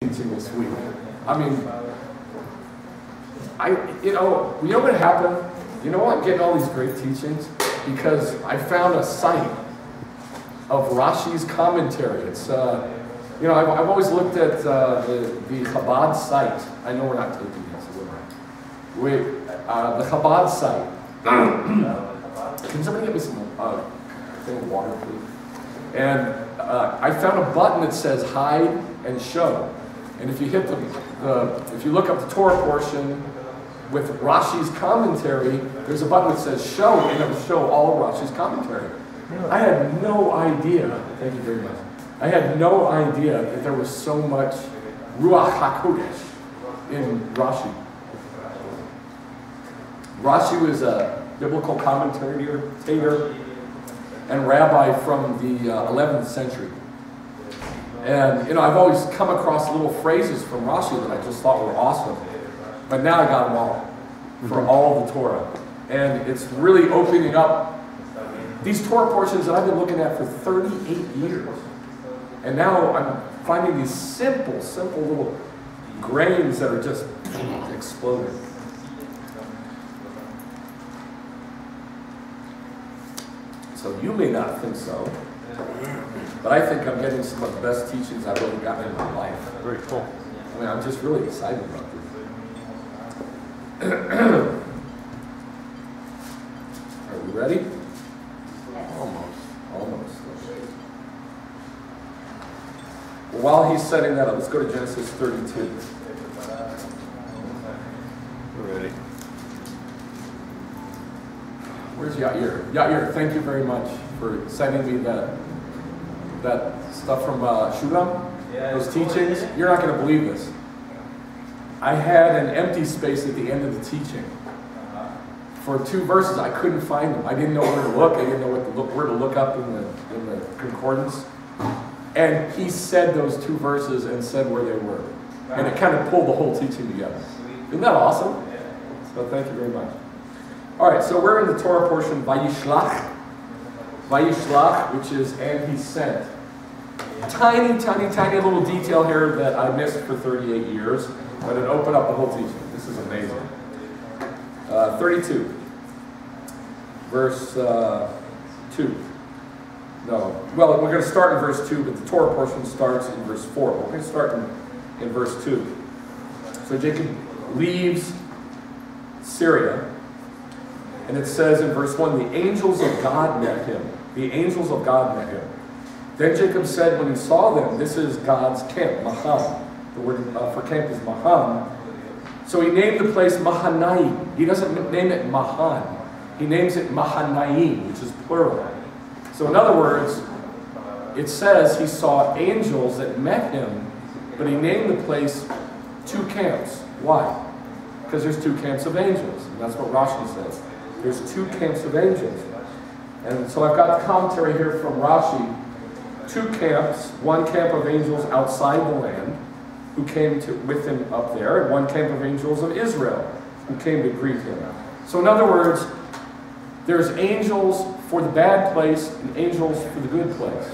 teaching this week. I mean, you know what happened? You know what? I'm getting all these great teachings because I found a site of Rashi's commentary. It's, you know, I've always looked at the Chabad site. I know we're not taking this, the Chabad site. Can somebody get me some thing of water, please? And I found a button that says hide and show. And if you hit if you look up the Torah portion with Rashi's commentary, there's a button that says show, and it will show all of Rashi's commentary. I had no idea, thank you very much, I had no idea that there was so much Ruach HaKodesh in Rashi. Rashi was a biblical commentator and rabbi from the 11th century. And, you know, I've always come across little phrases from Rashi that I just thought were awesome. But now I got them all, for all the Torah. And it's really opening up these Torah portions that I've been looking at for 38 years. And now I'm finding these simple little grains that are just exploding. So you may not think so, but I think I'm getting some of the best teachings I've ever gotten in my life. Very cool. I mean, I'm just really excited about this. Are we ready? Almost. Well, while he's setting that up, let's go to Genesis 32. We're ready. Where's Yair? Yair, thank you very much for sending me that stuff from Shulam, those teachings. You're not going to believe this. I had an empty space at the end of the teaching. For 2 verses, I couldn't find them. I didn't know where to look. I didn't know where to look up in the concordance. And he said those 2 verses and said where they were. And it kind of pulled the whole teaching together. Isn't that awesome? So thank you very much. All right, so we're in the Torah portion, Vayishlach, which is, and he sent. Tiny little detail here that I missed for 38 years, but it opened up the whole teaching. This is amazing. 32, verse 2. No, well, we're going to start in verse 2, but the Torah portion starts in verse 4. We're going to start in verse 2. So Jacob leaves Syria. And it says in verse 1, the angels of God met him. The angels of God met him. Then Jacob said when he saw them, this is God's camp, Maham. The word for camp is Maham. So he named the place Mahanaim. He doesn't name it Mahan. He names it Mahanaim, which is plural. So in other words, it says he saw angels that met him, but he named the place 2 camps. Why? Because there's 2 camps of angels. And that's what Rashi says. There's 2 camps of angels. And so I've got the commentary here from Rashi. 2 camps, 1 camp of angels outside the land, who came with him up there, and 1 camp of angels of Israel, who came to greet him. So in other words, there's angels for the bad place and angels for the good place.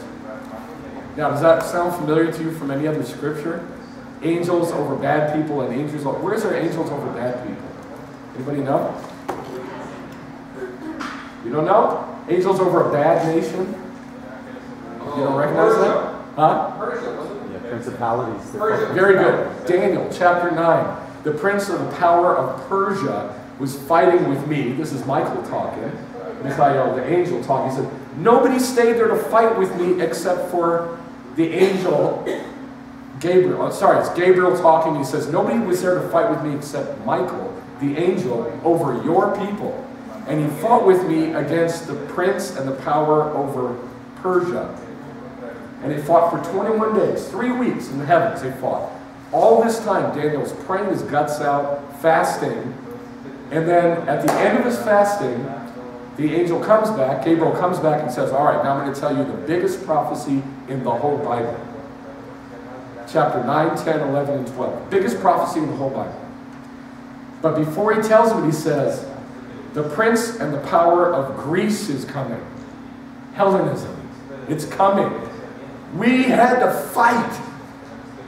Now, does that sound familiar to you from any other scripture? Angels over bad people and angels over... Where's there angels over bad people? Anybody know? You don't know? Angels over a bad nation? You don't recognize that? Huh? Yeah, principalities. Very good. Daniel, chapter 9. The prince of the power of Persia was fighting with me. This is Michael talking. Michael, the angel talking. He said, nobody stayed there to fight with me except for the angel Gabriel. Oh, sorry, it's Gabriel talking. He says, nobody was there to fight with me except Michael, the angel, over your people. And he fought with me against the prince and the power over Persia. And they fought for 21 days, 3 weeks in the heavens they fought. All this time, Daniel's praying his guts out, fasting. And then at the end of his fasting, the angel comes back, Gabriel comes back and says, all right, now I'm going to tell you the biggest prophecy in the whole Bible. Chapter 9, 10, 11, and 12. Biggest prophecy in the whole Bible. But before he tells him it, he says, the prince and the power of Greece is coming. Hellenism. It's coming. We had to fight.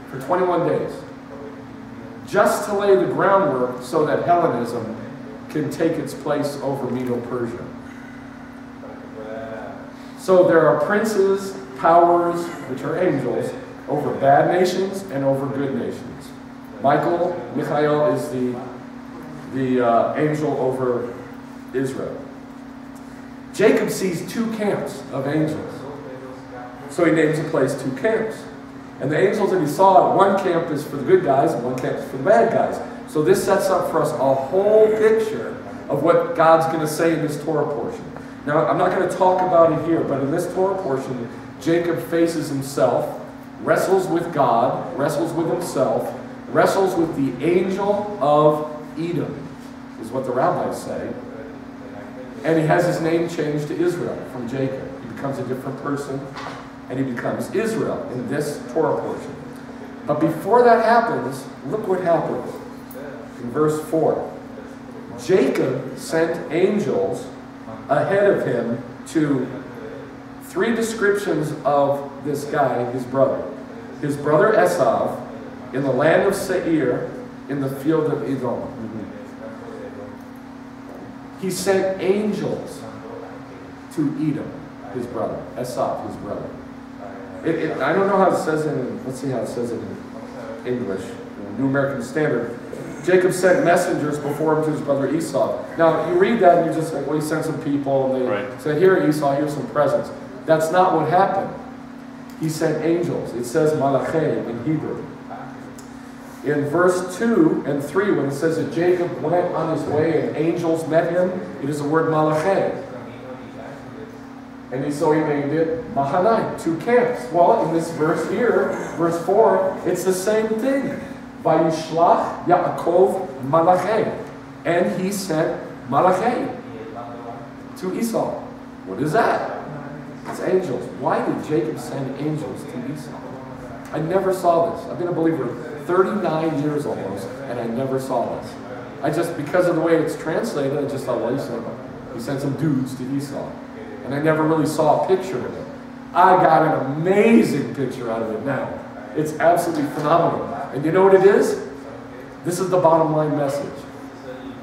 for 21 days, just to lay the groundwork so that Hellenism can take its place over Medo-Persia. So there are princes, powers, which are angels, over bad nations and over good nations. Michael is the angel over Israel. Jacob sees two camps of angels. So he names the place two camps. And the angels that he saw, one camp is for the good guys and one camp is for the bad guys. So this sets up for us a whole picture of what God's going to say in this Torah portion. Now, I'm not going to talk about it here, but in this Torah portion, Jacob faces himself, wrestles with God, wrestles with himself, wrestles with the angel of Edom, is what the rabbis say. And he has his name changed to Israel from Jacob. He becomes a different person, and he becomes Israel in this Torah portion. But before that happens, look what happens in verse 4. Jacob sent angels ahead of him to three descriptions of this guy, his brother. His brother Esav, in the land of Seir, in the field of Edom. He sent angels to Edom, his brother. Esav, his brother. I don't know how it says it in, let's see how it says it in English, New American Standard. Jacob sent messengers before him to his brother Esau. Now, you read that and you just think, well, he sent some people, and they said, here, Esau, here's some presents. That's not what happened. He sent angels. It says malachei in Hebrew. In verse 2 and 3, when it says that Jacob went on his way and angels met him, it is the word malachei. And so he named it Mahanaim, two camps. Well, in this verse here, verse 4, it's the same thing. Vayishlach Yaakov malachei. And he sent malachei to Esau. What is that? It's angels. Why did Jacob send angels to Esau? I never saw this. I've been a believer 39 years almost, and I never saw this. Because of the way it's translated, I just thought, well, he sent some dudes to Esau. And I never really saw a picture of it. I got an amazing picture out of it now. It's absolutely phenomenal. And you know what it is? This is the bottom line message.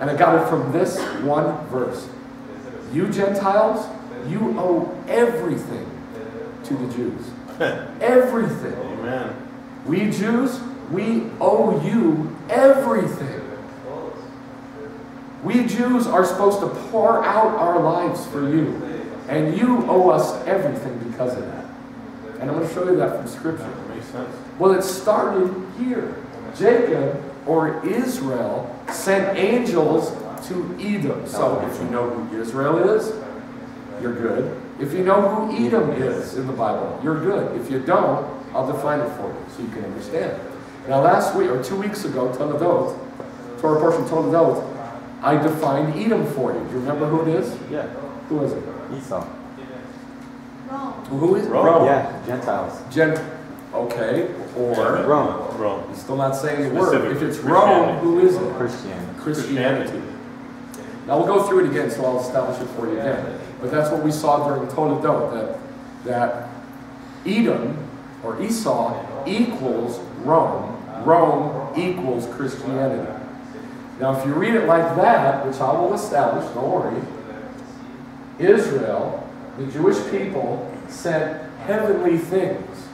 And I got it from this one verse. You Gentiles, you owe everything to the Jews. Everything. Amen. We Jews, we owe you everything. We Jews are supposed to pour out our lives for you. And you owe us everything because of that. And I'm going to show you that from Scripture. Makes sense. Well, it started here. Jacob, or Israel, sent angels to Edom. So if you know who Israel is, you're good. If you know who Edom is in the Bible, you're good. If you don't, I'll define it for you so you can understand. Now last week, or 2 weeks ago, Toledot, Torah portion Toledot, I defined Edom for you. Do you remember who it is? Yeah. Who is it? Esau. Who is it? Rome. Yeah, Gentiles. Okay, or Rome. He's still not saying the word. If it's Rome, who is it? Christianity. Now we'll go through it again, so I'll establish it for you again. But that's what we saw during Toledot, that Edom, or Esau, equals Rome. Rome equals Christianity. Now if you read it like that, which I will establish, don't worry, Israel, the Jewish people, sent heavenly things,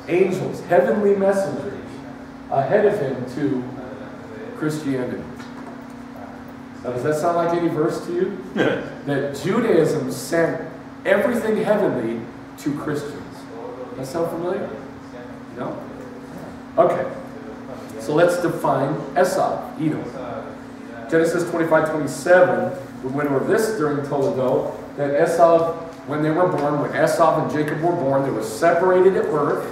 angels, heavenly messengers, ahead of him to Christianity. Now, does that sound like any verse to you? That Judaism sent everything heavenly to Christians. Does that sound familiar? No? Okay. So let's define Esav, Edom. Genesis 25:27, we went over this during Toledot, that Esav, when they were born, when Esav and Jacob were born, they were separated at birth,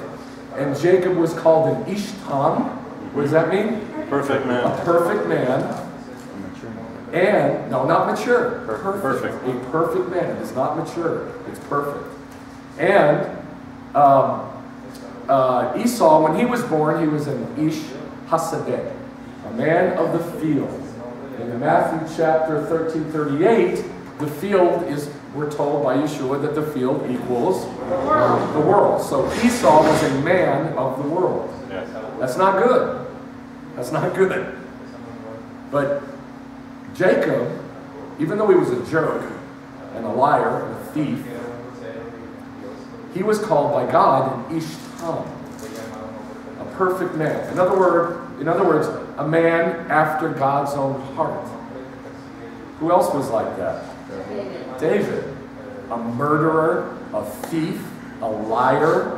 and Jacob was called an Ishtam. What does that mean? Perfect man. A perfect man. And, no, not mature. Perfect. A perfect man. It is not mature. It's perfect. And Esau, when he was born, he was an Ish Hasadeh, a man of the field. In Matthew chapter 13:38, the field is, we're told by Yeshua that the field equals the world. So Esau was a man of the world. Yes. That's not good. That's not good. But Jacob, even though he was a jerk and a liar and a thief, he was called by God an Ishtam, a perfect man. In other words, a man after God's own heart. Who else was like that? David. A murderer, a thief, a liar,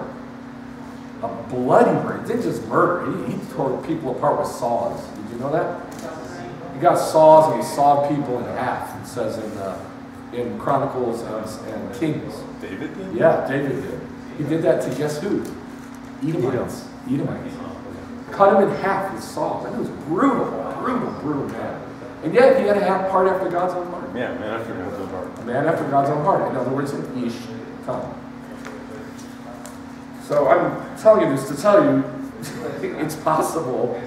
a bloody murderer. He didn't just murder. He tore people apart with saws. Did you know that? He got saws and he sawed people in half, it says in Chronicles and Kings. David did? Yeah, David did. He did that to guess who? Edomites. Cut him in half with saws. That was brutal, brutal man. And yet he had a heart after God's own heart. Yeah, man after God's own heart. A man after God's own heart. In other words, an Ish Tam. So I'm telling you this to tell you it's possible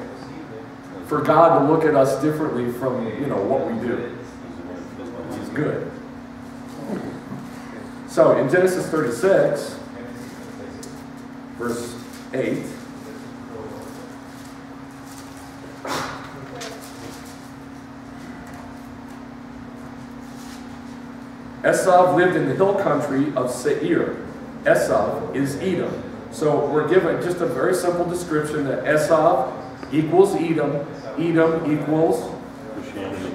for God to look at us differently from, what we do. Which is good. So in Genesis 36, verse 8, Esau lived in the hill country of Seir. Esau is Edom. So we're given just a very simple description that Esau equals Edom. Edom equals... Christianity.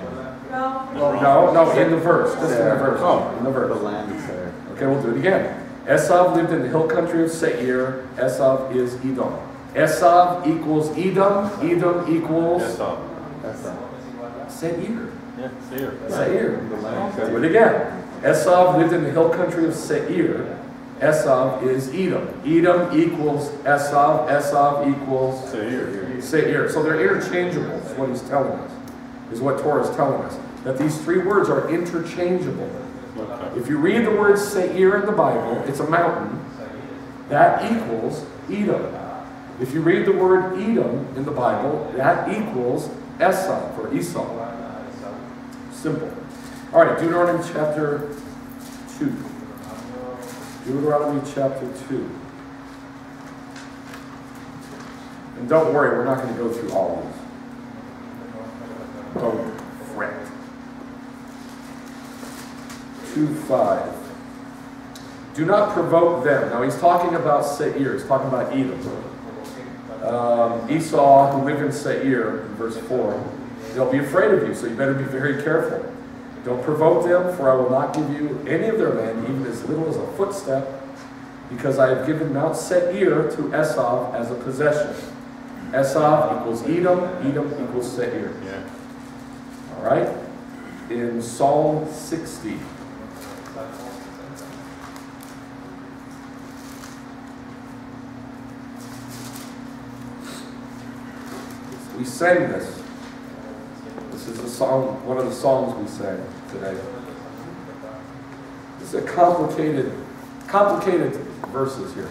No, in the verse. Just in the verse. Oh, in the verse. The land is there. Okay, we'll do it again. Esau lived in the hill country of Seir. Esau is Edom. Esau equals Edom. Edom equals... Esau. Seir. Yeah, Seir. Seir. The land. Do it again. Esau lived in the hill country of Seir. Esau is Edom. Edom equals Esau. Esau equals Seir. Seir. So they're interchangeable, is what he's telling us. Is what Torah is telling us. That these three words are interchangeable. Okay. If you read the word Seir in the Bible, it's a mountain. That equals Edom. If you read the word Edom in the Bible, that equals Esau, for Esau. Simple. All right, Deuteronomy chapter 2. Deuteronomy chapter 2. And don't worry, we're not going to go through all of these. Don't fret. 2:5. Do not provoke them. Now he's talking about Seir. He's talking about Edom. Esau, who lived in Seir, in verse 4, they'll be afraid of you, so you better be very careful. Don't provoke them, for I will not give you any of their land, even as little as a footstep, because I have given Mount Seir to Esau as a possession. Esau equals Edom, Edom equals Seir. Yeah. All right? In Psalm 60. We sang this. This is a song, one of the songs we sang today. This is a complicated verses here.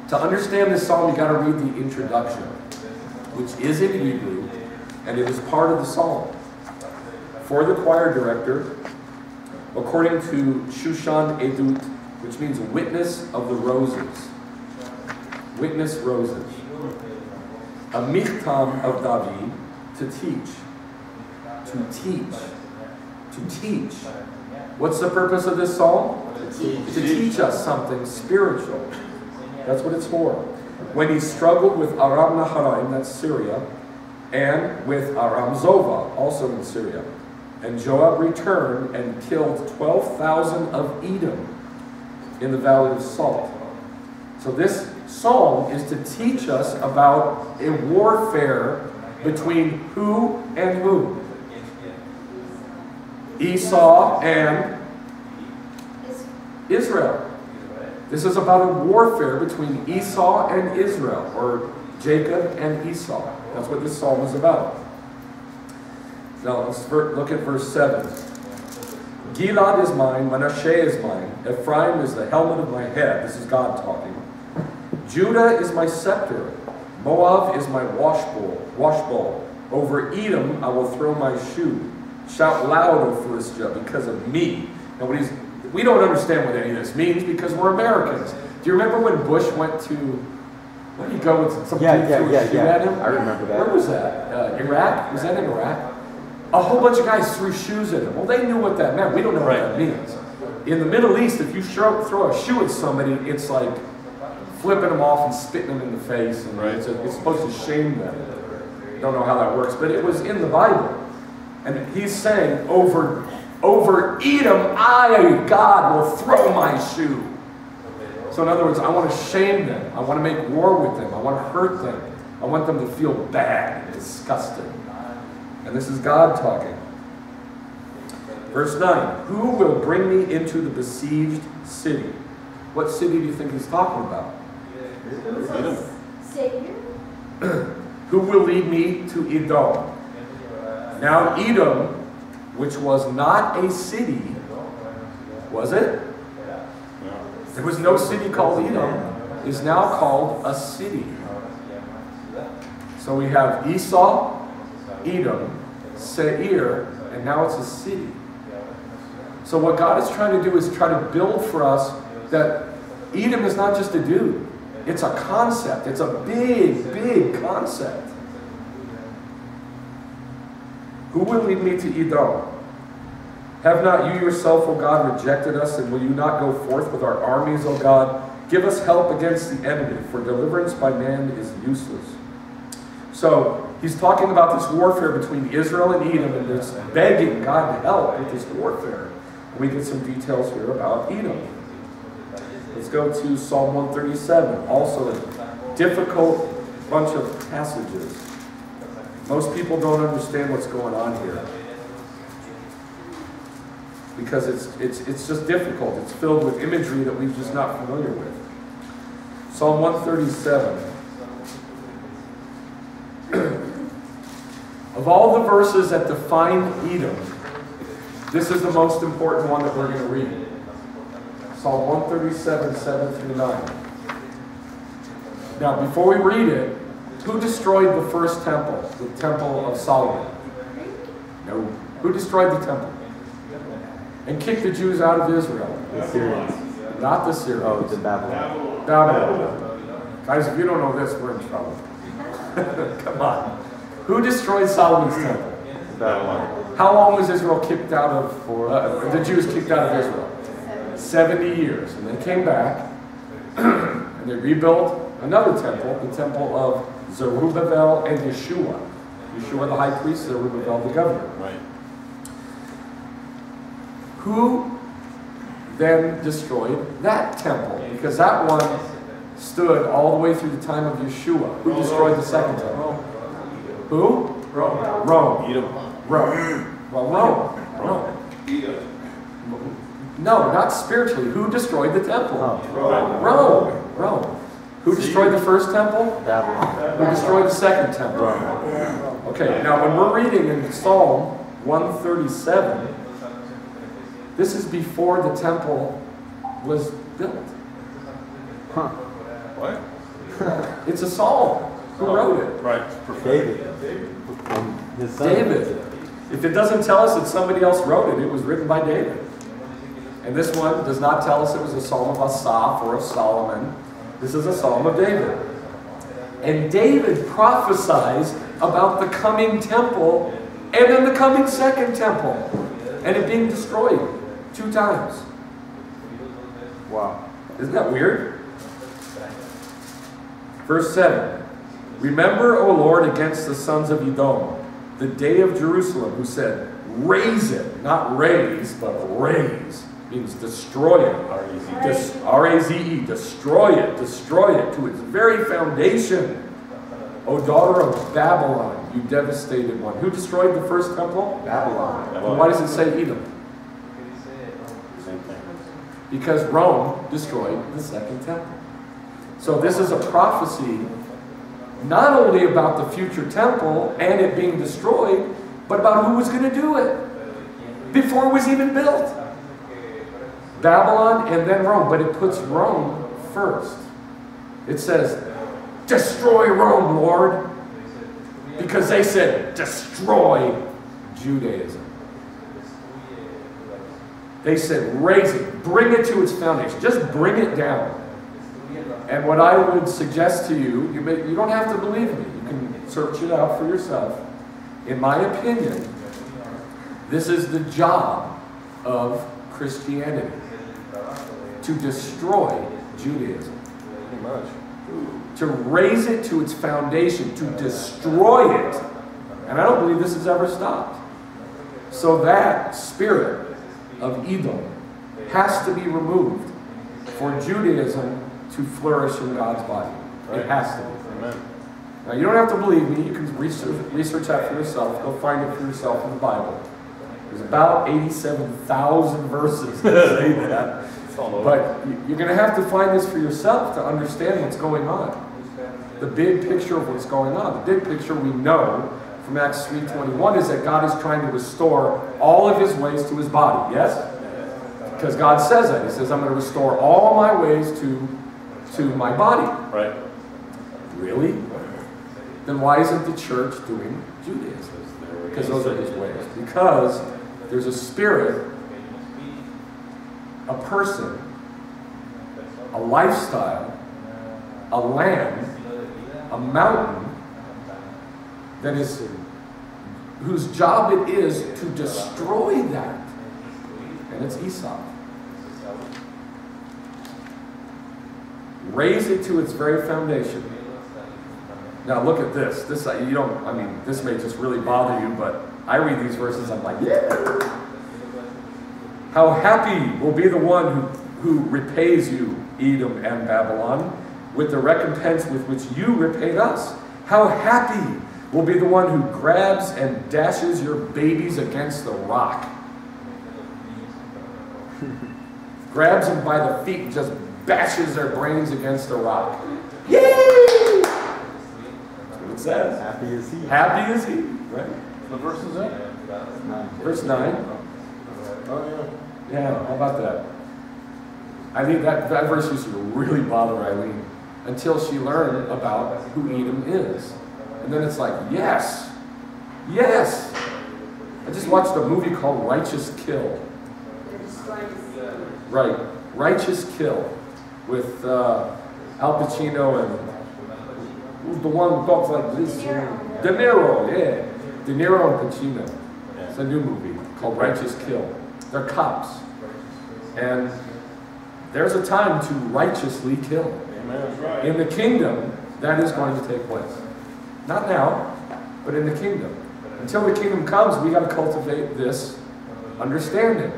To understand this psalm, you got to read the introduction, which is in Hebrew, and it is part of the psalm. For the choir director, according to Shushan Edut, which means witness of the roses. Witness roses. A michtam of David, to teach. What's the purpose of this psalm? To teach us something spiritual. That's what it's for. When he struggled with Aram Naharaim, that's Syria, and with Aram Zova, also in Syria. And Joab returned and killed 12,000 of Edom in the Valley of Salt. So this psalm is to teach us about a warfare between who and who? Esau and Israel. This is about a warfare between Esau and Israel, or Jacob and Esau. That's what this psalm is about. Now let's look at verse 7. Gilad is mine, Manasseh is mine, Ephraim is the helmet of my head. This is God talking. Judah is my scepter, Moab is my washbowl. Over Edom I will throw my shoe. Shout loud, O Philistia, because of me. Now we don't understand what any of this means because we're Americans. Do you remember when Bush went to Where did he go with some Yeah, dude threw a shoe at him? I remember that. Where was that? Iraq? Was that in Iraq? A whole bunch of guys threw shoes at him. Well, they knew what that meant. We don't know what that means. In the Middle East, if you throw a shoe at somebody, it's like flipping them off and spitting them in the face. And it's supposed to shame them. Don't know how that works, but it was in the Bible. And he's saying, over Edom, I, God, will throw my shoe. So in other words, I want to shame them. I want to make war with them. I want to hurt them. I want them to feel bad and disgusted. And this is God talking. Verse 9, who will bring me into the besieged city? What city do you think he's talking about? Savior? Who will lead me to Edom? Now Edom, which was not a city, was it? There was no city called Edom, is now called a city. So we have Esau, Edom, Seir, and now it's a city. So what God is trying to do is try to build for us that Edom is not just a dude. It's a concept. It's a big, big concept. Who will lead me to Edom? Have not you yourself, O God, rejected us, and will you not go forth with our armies, O God? Give us help against the enemy, for deliverance by man is useless. So he's talking about this warfare between Israel and Edom, and it's begging God to help with this warfare. And we get some details here about Edom. Let's go to Psalm 137, also a difficult bunch of passages. Most people don't understand what's going on here, because it's just difficult. It's filled with imagery that we're just not familiar with. Psalm 137. Of all the verses that define Edom, this is the most important one that we're going to read. Psalm 137, 7 through 9. Now, before we read it, who destroyed the first temple, the Temple of Solomon? No. Who destroyed the temple? And kicked the Jews out of Israel? The Syrians. Not the Syrians. Oh, it's in Babylon. Babylon. Guys, if you don't know this, we're in trouble. Come on. Who destroyed Solomon's temple? Babylon. How long was Israel kicked out of, the Jews kicked out of Israel? 70 years. And they came back, and they rebuilt another temple, the temple of Zerubbabel and Yeshua. Yeshua the high priest, Zerubbabel the governor. Right. Who then destroyed that temple? Because that one stood all the way through the time of Yeshua. Who destroyed the second temple? Who? Rome. Edom. Rome. Well, Rome. No, not spiritually. Who destroyed the temple? Rome. Who destroyed the first temple? Babylon. Who destroyed the second temple? Okay, now when we're reading in Psalm 137, this is before the temple was built. Huh. What? It's a psalm. Who wrote it? Right. David. His son. David. If it doesn't tell us that somebody else wrote it, it was written by David. And this one does not tell us it was a psalm of Asaph or of Solomon. This is a psalm of David. And David prophesies about the coming temple and then the coming second temple and it being destroyed 2 times. Wow. Isn't that weird? Verse 7. Remember, O Lord, against the sons of Edom, the day of Jerusalem, who said, raise it, not raise, but raise, means destroy it. R-A-Z-E, destroy it to its very foundation. O daughter of Babylon, you devastated one. Who destroyed the first temple? Babylon. And why does it say Edom? Same thing. Because Rome destroyed the second temple. So this is a prophecy not only about the future temple and it being destroyed, but about who was going to do it before it was even built. Babylon and then Rome, but it puts Rome first. It says, destroy Rome, Lord, because they said, destroy Judaism. They said, raise it, bring it to its foundation, just bring it down. And what I would suggest to you, you don't have to believe me. You can search it out for yourself. In my opinion, this is the job of Christianity, to destroy Judaism. Pretty much. To raise it to its foundation, to destroy it. And I don't believe this has ever stopped. So that spirit of Edom has to be removed for Judaism to flourish in God's body. It has to be. Amen. Now, you don't have to believe me. You can research that for yourself. Go find it for yourself in the Bible. There's about 87,000 verses that say that. But you're going to have to find this for yourself to understand what's going on. The big picture of what's going on. The big picture we know from Acts 3:21 is that God is trying to restore all of his ways to his body. Yes? Because God says that. He says, I'm going to restore all my ways to my body. Right. Really? Then why isn't the church doing Judaism? Because those are his ways. Because there's a spirit, a person, a lifestyle, a land, a mountain that is, whose job it is to destroy that. And it's Esau. Raise it to its very foundation. Now look at this. This this may just really bother you, but I read these verses, I'm like, yeah. How happy will be the one who repays you, Edom and Babylon, with the recompense with which you repaid us. How happy will be the one who grabs and dashes your babies against the rock. Grabs them by the feet and just bashes their brains against the rock. Yay! That's what it says. Happy is he. Happy is he, right? What verse is that? Verse 9. Oh, Yeah, how about that? I think that verse used to really bother Eileen until she learned about who Edom is. And then it's like, yes, yes. I just watched a movie called Righteous Kill. Right, Righteous Kill with Al Pacino and who's the one who talks like this? De Niro, yeah. De Niro and Pacino. It's a new movie called Righteous Kill. They're cops. And there's a time to righteously kill. Amen. In the kingdom, that is going to take place. Not now, but in the kingdom. Until the kingdom comes, we got to cultivate this understanding.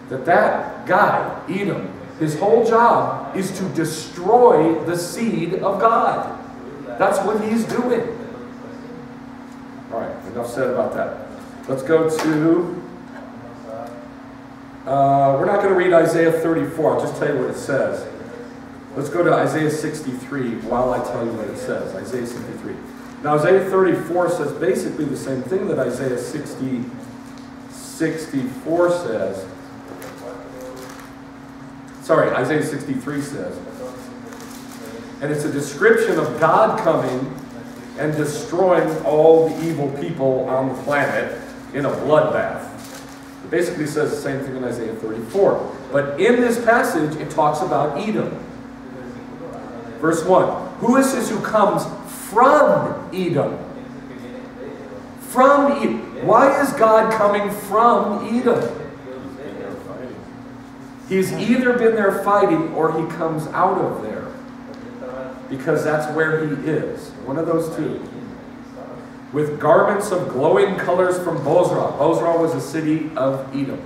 That guy, Edom, his whole job is to destroy the seed of God. That's what he's doing. All right, enough said about that. Let's go to... we're not going to read Isaiah 34. I'll just tell you what it says. Let's go to Isaiah 63 while I tell you what it says. Isaiah 63. Now Isaiah 34 says basically the same thing that Isaiah 64 says. Sorry, Isaiah 63 says. And it's a description of God coming and destroying all the evil people on the planet in a bloodbath. It basically says the same thing in Isaiah 34. But in this passage, it talks about Edom. Verse 1. Who is this who comes from Edom? From Edom. Why is God coming from Edom? He's either been there fighting or he comes out of there. Because that's where he is. One of those two. With garments of glowing colors from Bozrah. Bozrah was a city of Edom,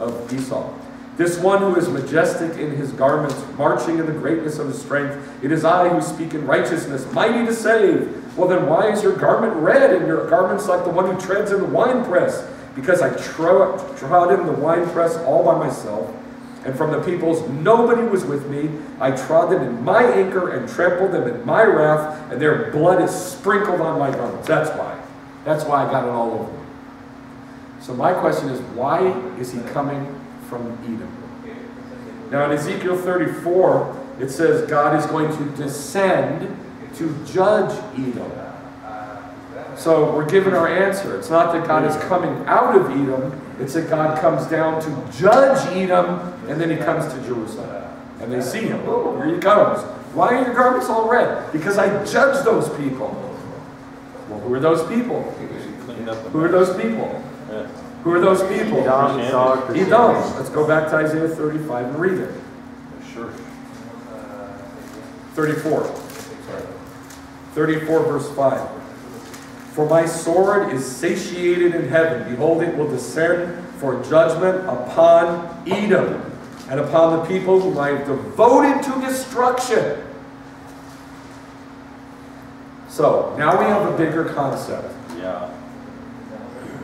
of Esau. This one who is majestic in his garments, marching in the greatness of his strength. It is I who speak in righteousness, mighty to save. Well then why is your garment red and your garments like the one who treads in the winepress? Because I trod in the winepress all by myself, and from the peoples nobody was with me. I trod them in my anger and trampled them in my wrath, and their blood is sprinkled on my garments. That's why. That's why I got it all over me. So my question is, why is he coming from Edom? Now in Ezekiel 34, it says God is going to descend to judge Edom. So we're given our answer. It's not that God is coming out of Edom. It's that God comes down to judge Edom, and then he comes to Jerusalem. And they see him. Oh, here he comes, Why are your garments all red? Because I judge those people. Well, who are those people? Who are those people? Yeah. Who are those people? Edom. Edom. Let's go back to Isaiah 35 and read it. Sure. 34. Sorry. 34 verse 5. For my sword is satiated in heaven. Behold, it will descend for judgment upon Edom and upon the people whom I have devoted to destruction. So, now we have a bigger concept. Yeah.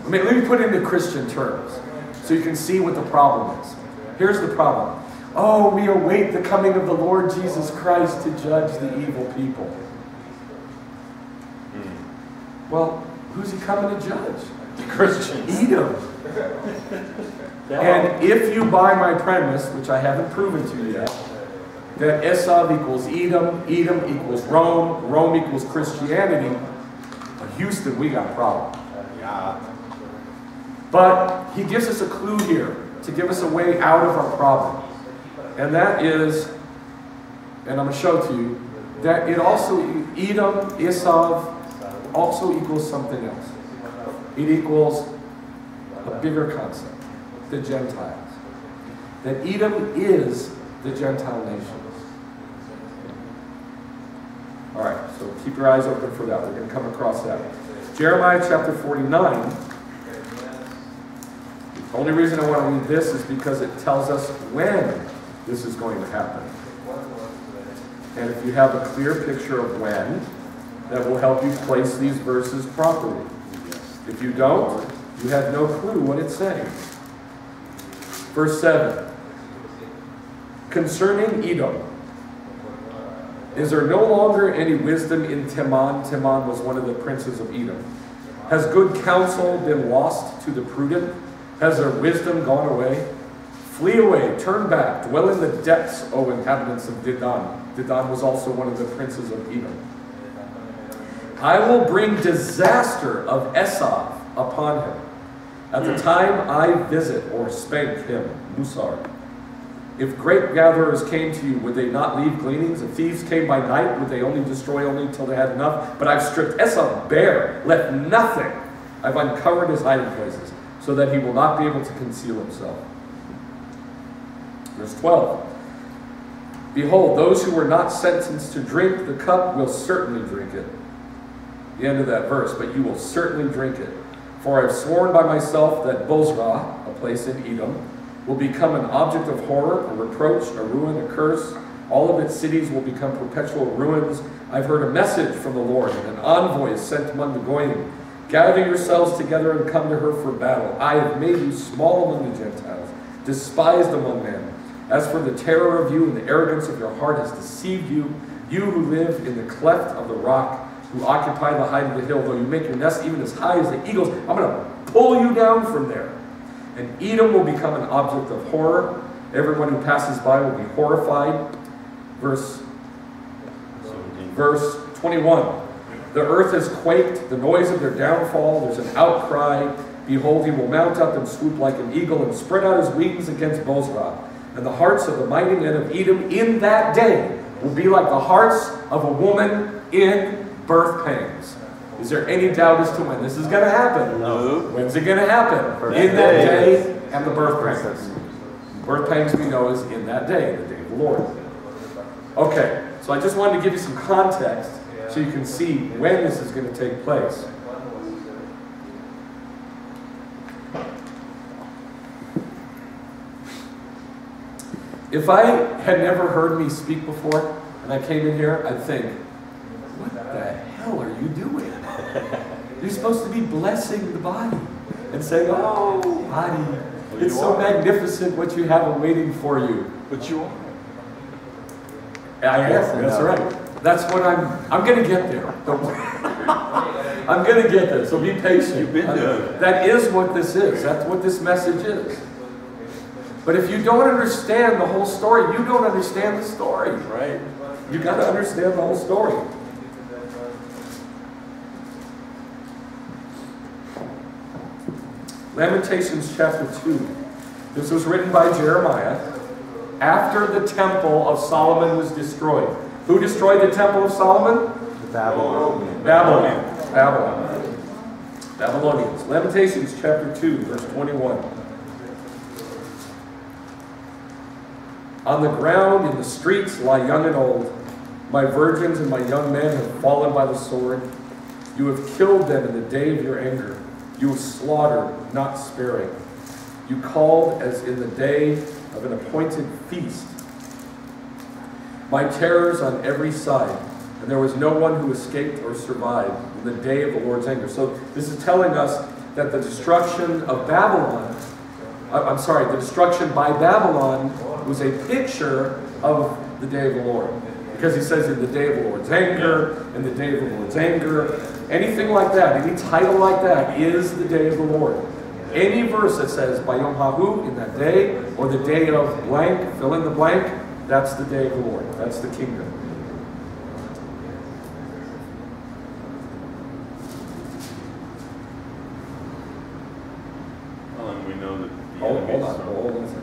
Let me put it into Christian terms so you can see what the problem is. Here's the problem. Oh, we await the coming of the Lord Jesus Christ to judge the evil people. Well, who's he coming to judge? The Christians. Edom. And if you buy my premise, which I haven't proven to you yet, that Esav equals Edom, Edom equals Rome, Rome equals Christianity, Houston, we got a problem. Yeah. But he gives us a clue here to give us a way out of our problem. And that is, and I'm going to show it to you, that it also, Edom, Esav, also equals something else. It equals a bigger concept, the Gentiles. That Edom is the Gentile nations. All right, so keep your eyes open for that. We're going to come across that. Jeremiah chapter 49. The only reason I want to read this is because it tells us when this is going to happen. And if you have a clear picture of when, that will help you place these verses properly. If you don't, you have no clue what it's saying. Verse 7. Concerning Edom, is there no longer any wisdom in Teman? Teman was one of the princes of Edom. Has good counsel been lost to the prudent? Has their wisdom gone away? Flee away, turn back, dwell in the depths, O inhabitants of Dedan. Dedan was also one of the princes of Edom. I will bring disaster of Esav upon him at the time I visit or spank him, Musar. If grape gatherers came to you, would they not leave gleanings? If thieves came by night, would they only destroy until they had enough? But I've stripped Esav bare, left nothing. I've uncovered his hiding places, so that he will not be able to conceal himself. Verse 12. Behold, those who were not sentenced to drink the cup will certainly drink it. The end of that verse, but you will certainly drink it. For I have sworn by myself that Bozrah, a place in Edom, will become an object of horror, a reproach, a ruin, a curse. All of its cities will become perpetual ruins. I've heard a message from the Lord, and an envoy is sent among the Goyim. Gather yourselves together and come to her for battle. I have made you small among the Gentiles, despised among men. As for the terror of you and the arrogance of your heart has deceived you, you who live in the cleft of the rock, who occupy the height of the hill, though you make your nest even as high as the eagles, I'm going to pull you down from there. And Edom will become an object of horror. Everyone who passes by will be horrified. Verse 21. The earth has quaked, the noise of their downfall. There's an outcry. Behold, he will mount up and swoop like an eagle and spread out his wings against Bozrah. And the hearts of the mighty men of Edom in that day will be like the hearts of a woman in birth pangs. Is there any doubt as to when this is going to happen? No. When's it going to happen? In that day and the birth pangs. Birth pangs we know is in that day, the day of the Lord. Okay, so I just wanted to give you some context so you can see when this is going to take place. If I had never heard me speak before and I came in here, I'd think, what the hell are you doing? You're supposed to be blessing the body and saying, oh, body, it's so magnificent what you have awaiting for you. But you are. I am, that's right. That's what I'm going to get there. Don't worry. I'm going to get there, so be patient. You've been doing it. That is what this is. That's what this message is. But if you don't understand the whole story, you don't understand the story. Right. You got to understand the whole story. Lamentations chapter 2. This was written by Jeremiah after the temple of Solomon was destroyed. Who destroyed the temple of Solomon? Babylon. Babylonians. Lamentations chapter 2, verse 21. On the ground in the streets lie young and old. My virgins and my young men have fallen by the sword. You have killed them in the day of your anger. You have slaughtered, not sparing. You called as in the day of an appointed feast. My terrors on every side, and there was no one who escaped or survived in the day of the Lord's anger. So this is telling us that the destruction of Babylon, the destruction by Babylon was a picture of the day of the Lord. Because he says in the day of the Lord's anger, in the day of the Lord's anger, anything like that, any title like that is the day of the Lord. Any verse that says Bayom Hahu, in that day, or the day of blank, fill in the blank, that's the day of the Lord. That's the kingdom. Well, and we know that the Hold enemies on a second.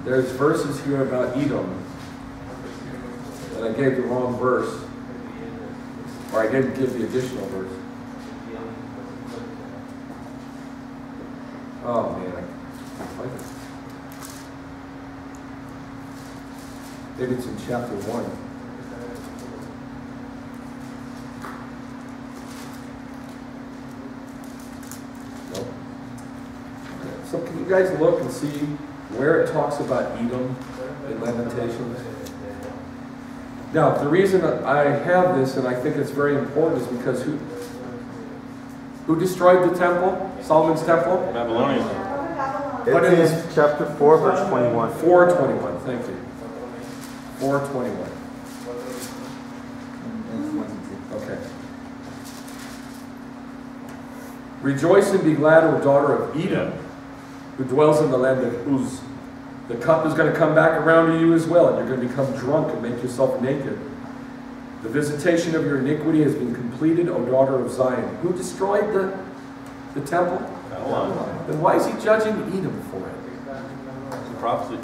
There's verses here about Edom, and I gave the wrong verse, or I didn't give the additional verse. Oh man, I can't find it. Maybe it's in chapter 1. Nope. Okay. So can you guys look and see where it talks about Edom in Lamentations? Now, the reason I have this, and I think it's very important, is because who destroyed the temple? Solomon's temple? Babylonians. It's in chapter 4, verse 21. 4:21, thank you. 4:21. Okay. Rejoice and be glad, O daughter of Edom, who dwells in the land of Uz. The cup is going to come back around to you as well, and you're going to become drunk and make yourself naked. The visitation of your iniquity has been completed, O daughter of Zion. Who destroyed the temple? Babylon. Then why is he judging Edom for it? It's a prophecy.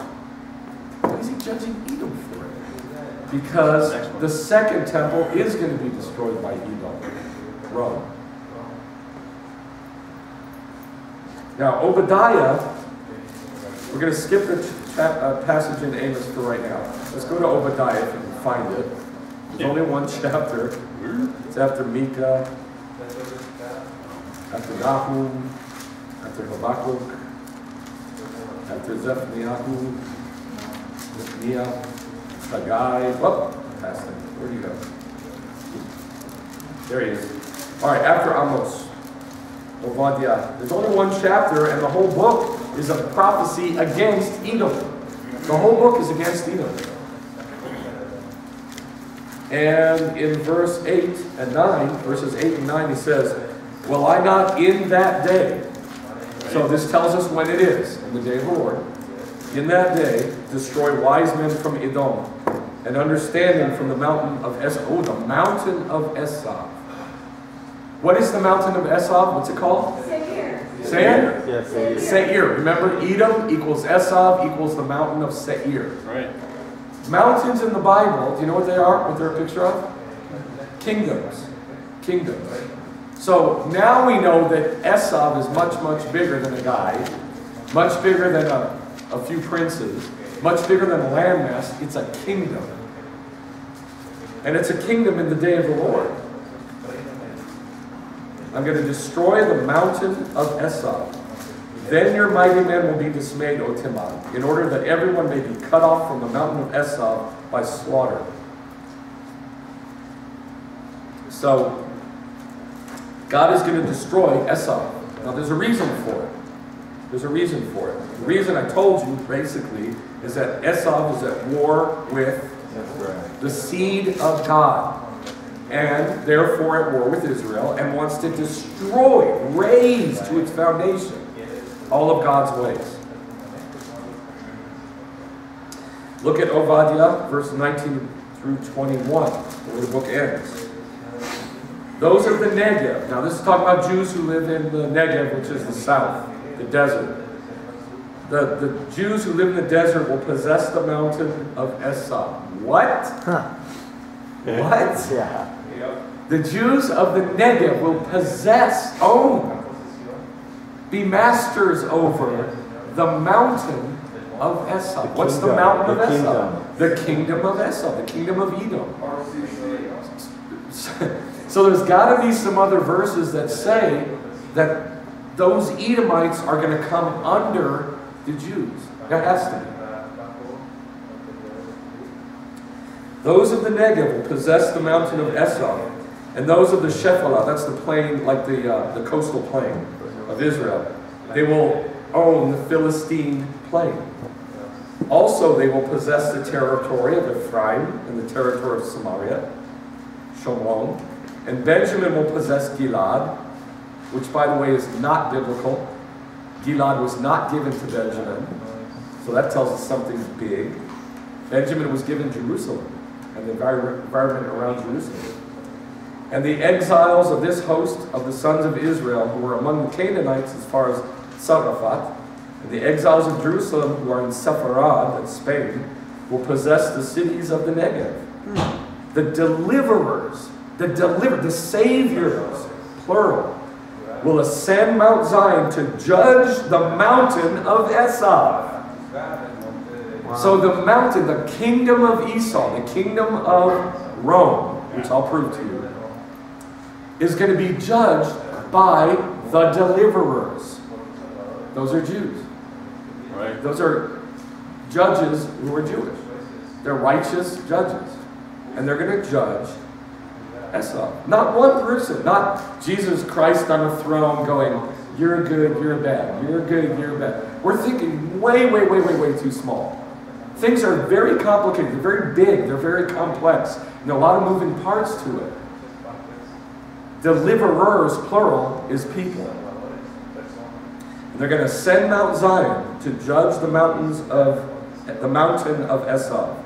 Why is he judging Edom for it? Because the second temple is going to be destroyed by Edom, Rome. Now, Obadiah, we're going to skip the passage in Amos for right now. Let's go to Obadiah if you can find it. There's only one chapter. It's after Micah, after Nahum, after Habakkuk, after Zephaniah, Haggai. Whoop, past him. Where do you go? There he is. All right, after Amos, Obadiah. There's only one chapter, and the whole book is a prophecy against Edom. The whole book is against Edom. And in verse 8 and 9, verses 8 and 9, he says, will I not in that day, so this tells us when it is, in the day of the Lord, in that day, destroy wise men from Edom, and understanding from the mountain of Esau. Oh, the mountain of Esau. What is the mountain of Esau? What's it called? Seir. Seir? Yes, Seir. Seir. Remember, Edom equals Esau equals the mountain of Seir. Right. Mountains in the Bible, do you know what they are? What they're a picture of? Kingdoms. Kingdoms. So now we know that Esau is much, much bigger than a guy, much bigger than a few princes, much bigger than a landmass. It's a kingdom. And it's a kingdom in the day of the Lord. I'm going to destroy the mountain of Esau. Then your mighty men will be dismayed, O Timon, in order that everyone may be cut off from the mountain of Esau by slaughter. So, God is going to destroy Esau. Now, there's a reason for it. There's a reason for it. The reason I told you, basically, is that Esau is at war with the seed of God, and therefore at war with Israel, and wants to destroy, raze to its foundation all of God's ways. Look at Obadiah, verse 19 through 21, where the book ends. Those of the Negev. Now this is talking about Jews who live in the Negev, which is the south, the desert. The Jews who live in the desert will possess the mountain of Esau. What? Huh. What? Yeah. The Jews of the Negev will possess, own, be masters over the mountain of Esau. What's the mountain of Esau? The kingdom of Esau, the kingdom of Edom. So there's got to be some other verses that say that those Edomites are going to come under the Jews. There has to be. Those of the Negev will possess the mountain of Esau, and those of the Shephelah, that's the plain, like the coastal plain of Israel, they will own the Philistine plain. Also, they will possess the territory of Ephraim and the territory of Samaria, Shomron, and Benjamin will possess Gilad, which, by the way, is not biblical. Gilad was not given to Benjamin, so that tells us something big. Benjamin was given Jerusalem and the environment around Jerusalem. And the exiles of this host of the sons of Israel, who were among the Canaanites as far as Zarephath, and the exiles of Jerusalem who are in Sepharad, that's Spain, will possess the cities of the Negev. The deliverers, the saviors, plural, will ascend Mount Zion to judge the mountain of Esau. Wow. So the mountain, the kingdom of Esau, the kingdom of Rome, which I'll prove to you, is going to be judged by the deliverers. Those are Jews. Right. Those are judges who are Jewish. They're righteous judges. And they're going to judge Esau. Not one person. Not Jesus Christ on a throne going, you're good, you're bad. You're good, you're bad. We're thinking way, way, way, way, way too small. Things are very complicated. They're very big. They're very complex. And there are a lot of moving parts to it. Deliverers, plural, is people. And they're going to ascend Mount Zion to judge the mountain of Esau.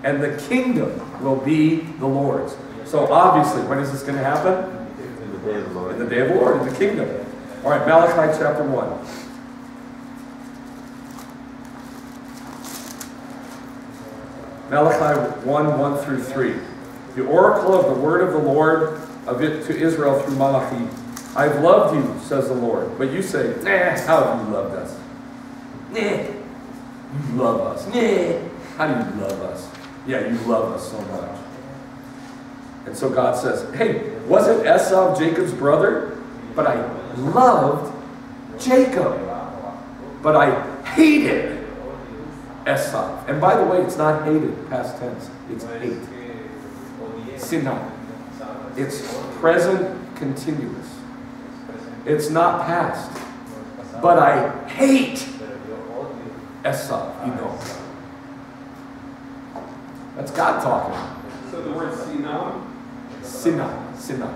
And the kingdom will be the Lord's. So obviously, when is this going to happen? In the day of the Lord. In the day of the Lord, in the kingdom. All right, Malachi chapter 1. Malachi 1, 1 through 3. The oracle of the word of the Lord of it to Israel through Malachi. I've loved you, says the Lord. But you say, nah, how have you loved us? Nah, you love us. Nah, how do you love us? Yeah, you love us so much. And so God says, hey, wasn't Esau Jacob's brother? But I loved Jacob. But I hated Esau. And by the way, it's not hated, past tense. It's hate. Sinai. It's present continuous. It's not past. But I hate Esau, you know. That's God talking. So the word Sinai? Sinai. Sinai.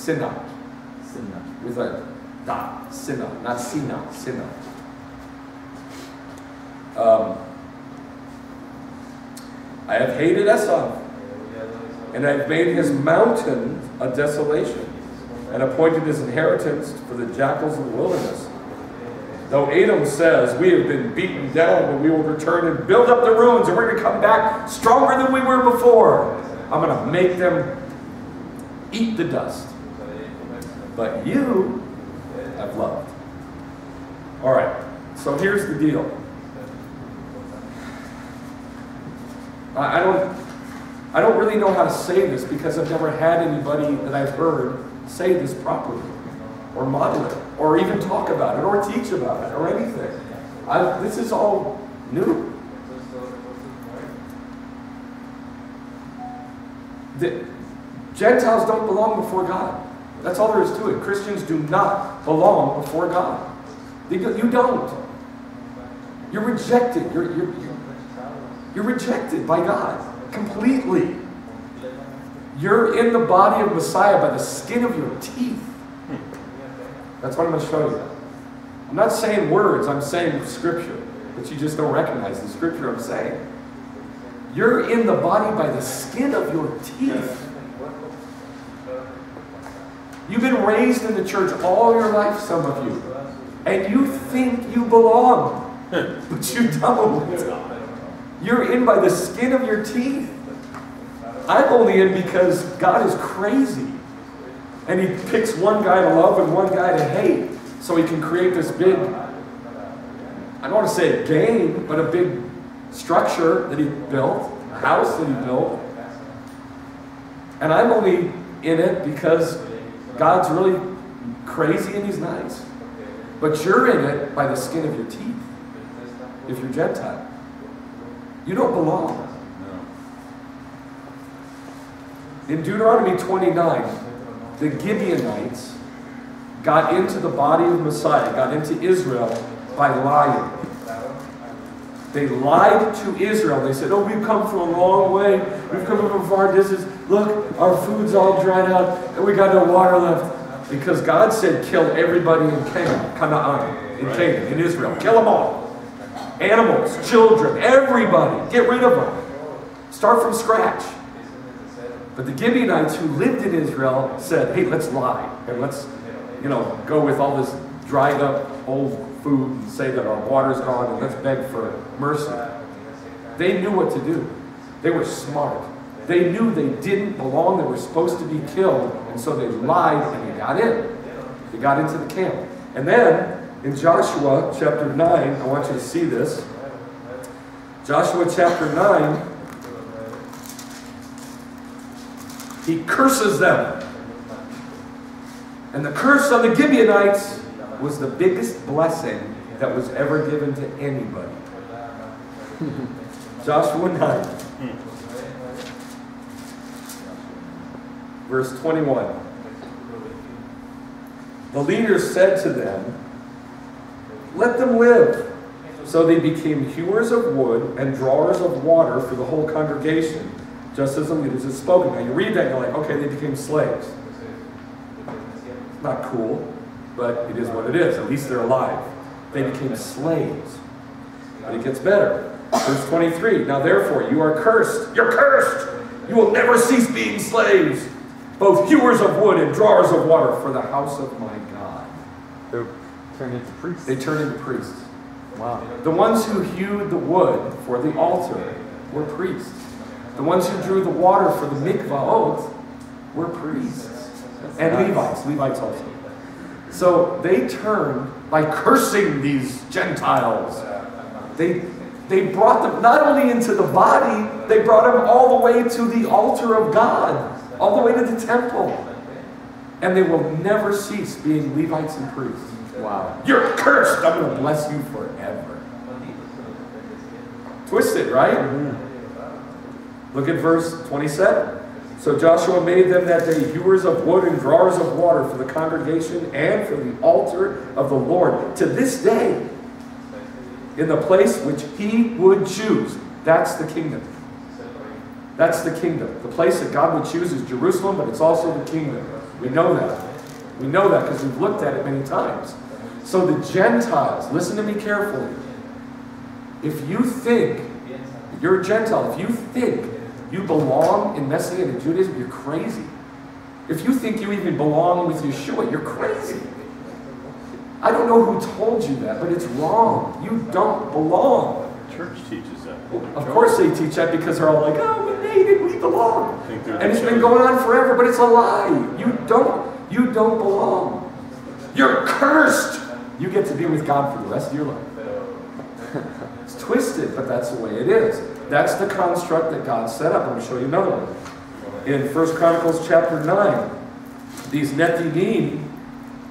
Sinai. With a dot. Sinai. Not Sinai. Sinai. I have hated Esau, and I have made his mountain a desolation, and appointed his inheritance for the jackals of the wilderness. Though Edom says, we have been beaten down, but we will return and build up the ruins, and we're going to come back stronger than we were before. I'm going to make them eat the dust. But you have loved. All right, so here's the deal. I don't really know how to say this because I've never had anybody that I've heard say this properly, or model it, or even talk about it, or teach about it, or anything. This is all new. The Gentiles don't belong before God. That's all there is to it. Christians do not belong before God. You don't. You're rejected. You're rejected by God completely. You're in the body of Messiah by the skin of your teeth. That's what I'm going to show you. I'm not saying words, I'm saying scripture. But you just don't recognize the scripture I'm saying. You're in the body by the skin of your teeth. You've been raised in the church all your life, some of you. And you think you belong, but you don't. You're in by the skin of your teeth. I'm only in because God is crazy. And he picks one guy to love and one guy to hate. So he can create this big, I don't want to say a game, but a big structure that he built, a house that he built. And I'm only in it because God's really crazy and he's nice. But you're in it by the skin of your teeth, if you're Gentile. You don't belong. In Deuteronomy 29, the Gibeonites got into the body of Messiah, got into Israel by lying. They lied to Israel. They said, oh, we've come from a long way. We've come from a far distance. Look, our food's all dried out, and we got no water left. Because God said, kill everybody in Canaan, in Canaan, in Israel. Kill them all. Animals, children, everybody. Get rid of them. Start from scratch. But the Gibeonites who lived in Israel said, hey, let's lie. And let's, go with all this dried up old food and say that our water's gone and let's beg for mercy. They knew what to do. They were smart. They knew they didn't belong. They were supposed to be killed. And so they lied and they got in. They got into the camp. And then in Joshua chapter 9, I want you to see this. Joshua chapter 9, he curses them. And the curse on the Gibeonites was the biggest blessing that was ever given to anybody. Joshua 9, verse 21. The leaders said to them, let them live. So they became hewers of wood and drawers of water for the whole congregation, just as the leaders had spoken. Now you read that and you're like, okay, they became slaves. Not cool, but it is what it is. At least they're alive. They became slaves. But it gets better. Verse 23, now therefore you are cursed. You're cursed. You will never cease being slaves, both hewers of wood and drawers of water for the house of my God. They turned into priests. They turned into priests. Wow. The ones who hewed the wood for the altar were priests. The ones who drew the water for the mikvahot were priests. And Levites also. So they turned, by cursing these Gentiles, they brought them not only into the body, they brought them all the way to the altar of God, all the way to the temple. And they will never cease being Levites and priests. Wow. You're cursed. I'm going to bless you forever. Twisted, right? Mm-hmm. Look at verse 27. So Joshua made them that day hewers of wood and drawers of water for the congregation and for the altar of the Lord. To this day, in the place which he would choose. That's the kingdom. That's the kingdom. The place that God would choose is Jerusalem, but it's also the kingdom. We know that. We know that because we've looked at it many times. So the Gentiles, listen to me carefully. If you think, you're a Gentile, if you think you belong in Messianic Judaism, you're crazy. If you think you even belong with Yeshua, you're crazy. I don't know who told you that, but it's wrong. You don't belong. Church teaches that. Of course they teach that because they're all like, oh, we made it, we belong. And it's been going on forever, but it's a lie. You don't belong. You're cursed. You get to be with God for the rest of your life. It's twisted, but that's the way it is. That's the construct that God set up. I'm going to show you another one. In 1 Chronicles chapter 9, these Nethinim,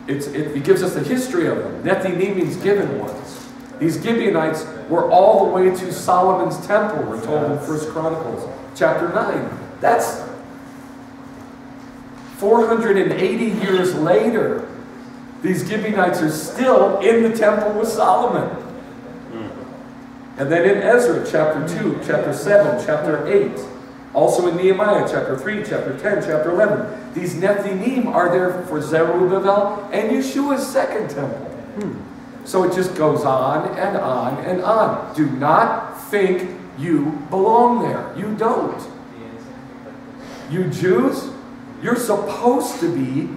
it gives us the history of them. Nethinim means given ones. These Gibeonites were all the way to Solomon's temple, we're told in 1 Chronicles chapter 9. That's 480 years later. These Gibeonites are still in the temple with Solomon. And then in Ezra chapter 2, chapter 7, chapter 8, also in Nehemiah chapter 3, chapter 10, chapter 11, these Nethinim are there for Zerubbabel and Yeshua's second temple. So it just goes on and on and on. Do not think you belong there. You don't. You Jews, you're supposed to be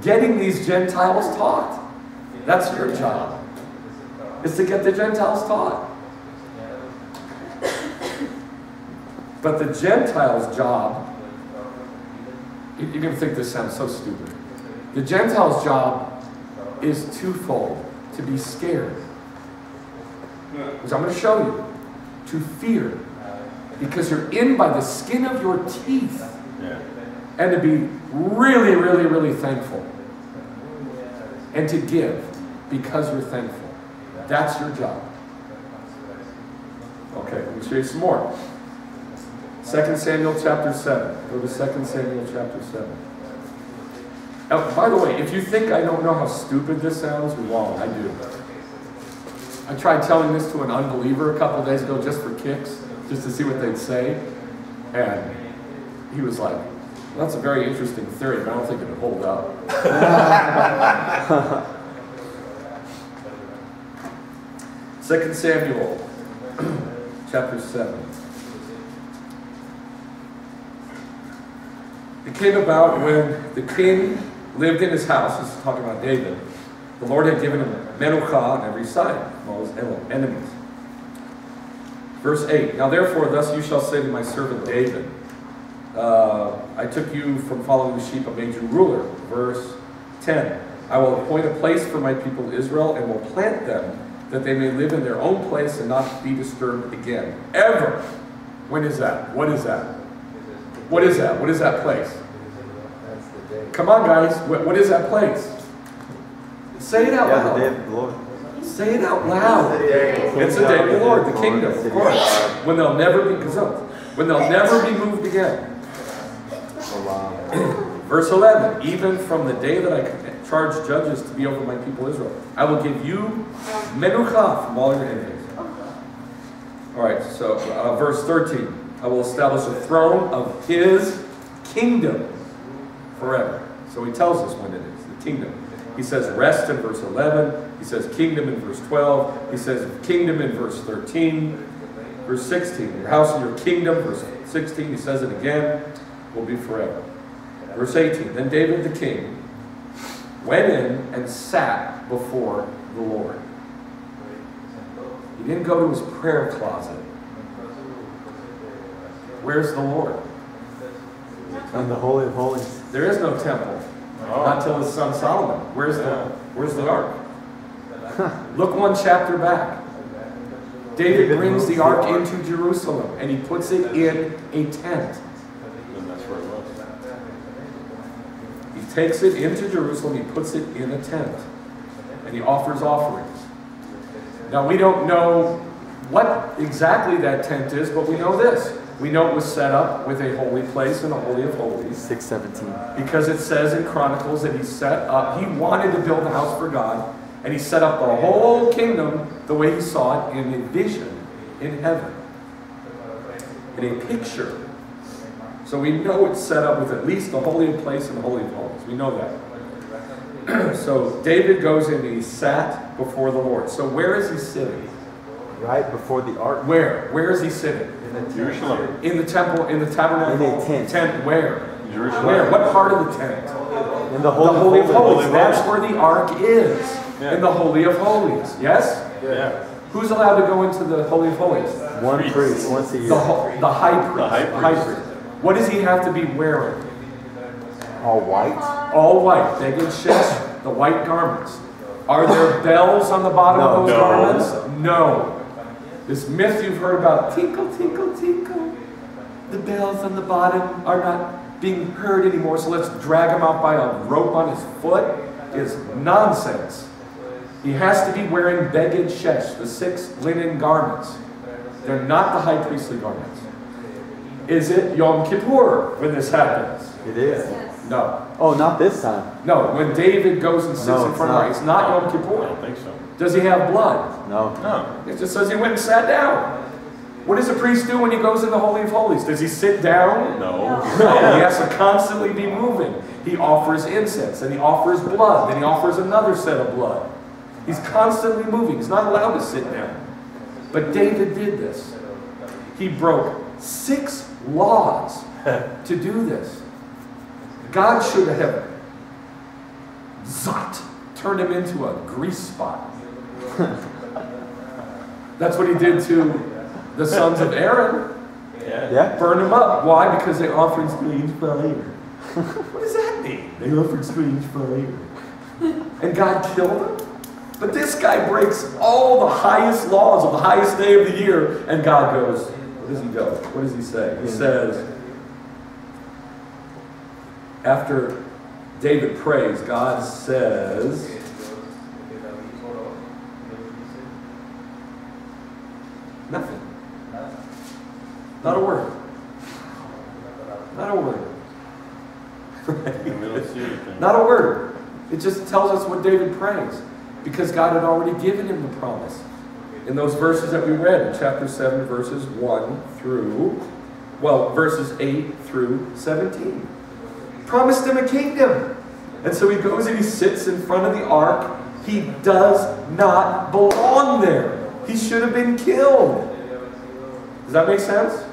getting these Gentiles taught. That's your job, is to get the Gentiles taught. But the Gentiles' job, you're going to think this sounds so stupid. The Gentiles' job is twofold: to be scared, which I'm going to show you, to fear, because you're in by the skin of your teeth, and to be really, really, really thankful, and to give because you're thankful. That's your job. Okay, let me show you some more. 2 Samuel chapter 7. Go to 2 Samuel chapter 7. Now, by the way, if you think I don't know how stupid this sounds, you're wrong. I do. I tried telling this to an unbeliever a couple days ago just for kicks, just to see what they'd say. And he was like, well, that's a very interesting theory, but I don't think it'll hold up. 2 Samuel chapter 7. It came about when the king lived in his house, this is talking about David, the Lord had given him Menucha on every side of all his enemies. Verse 8, now therefore thus you shall say to my servant David, I took you from following the sheep and made you ruler. Verse 10, I will appoint a place for my people Israel and will plant them that they may live in their own place and not be disturbed again. Ever. When is that? What is that? What is that? What is that place? Come on, guys. What is that place? Say it out loud. The day of the Lord. Say it out loud. It's the day of the Lord, the kingdom, of course. When they'll never be when they'll never be moved again. Verse 11, even from the day that I charge judges to be over my people Israel, I will give you menucha from all your enemies. All right, so verse 13, I will establish a throne of his kingdom forever. So he tells us when it is, the kingdom. He says rest in verse 11. He says kingdom in verse 12. He says kingdom in verse 13. Verse 16, your house and your kingdom, verse 16, he says it again, will be forever. Verse 18, then David the king went in and sat before the Lord. He didn't go to his prayer closet. Where's the Lord? In the Holy of Holies. There is no temple. Not till his son Solomon. Where's the ark? Look one chapter back. David brings the ark into Jerusalem and he puts it in a tent. And that's where it was. He takes it into Jerusalem, he puts it in a tent, and he offers offerings. Now we don't know what exactly that tent is, but we know this. We know it was set up with a holy place and a holy of holies. 6:17. Because it says in Chronicles that he set up, he wanted to build a house for God, and he set up the whole kingdom the way he saw it in a vision in heaven. In a picture. So we know it's set up with at least the holy place and the holy of holies. We know that. So David goes in and he sat before the Lord. So where is he sitting? Right before the ark. Where? Where is he sitting? Jerusalem. In the temple, in the tabernacle. In a tent. Tent where? Jerusalem. Where? What part of the tent? In the Holy of Holies. Holy That's of where the ark is. Yeah. In the Holy of Holies. Yes? Yeah. Who's allowed to go into the Holy of Holies? One priest once a year. The high priest. The high priest. What does he have to be wearing? All white. All white. Beged shesh, the white garments. Are there bells on the bottom of those No. garments? No. This myth you've heard about, tinkle, tinkle, tinkle. The bells on the bottom are not being heard anymore, so let's drag him out by a rope on his foot, is nonsense. He has to be wearing beged shesh, the 6 linen garments. They're not the high priestly garments. Is it Yom Kippur when this happens? It is. No. Oh, not this time. No, when David goes and sits No, in it's front not. of it, it's not Yom I Kippur. don't think so. Does he have blood? No. No. It just says he went and sat down. What does a priest do when he goes in the Holy of Holies? Does he sit down? No. No, he has to constantly be moving. He offers incense, and he offers blood, then he offers another set of blood. He's constantly moving. He's not allowed to sit down. But David did this. He broke 6 laws to do this. God should have zot, turned him into a grease spot. That's what he did to the sons of Aaron. Yeah? Burned them up. Why? Because they offered strange fire. What does that mean? They offered strange fire. And God killed them? But this guy breaks all the highest laws of the highest day of the year, and God goes, where does he go? What does he say? He says, after David prays, God says, nothing. Not a word. Not a word. We don't see anything. Not a word. It just tells us what David prays, because God had already given him the promise. In those verses that we read in chapter 7, verses 1 through, verses 8 through 17. Promised him a kingdom. And so he goes and he sits in front of the ark. He does not belong there. He should have been killed. Does that make sense?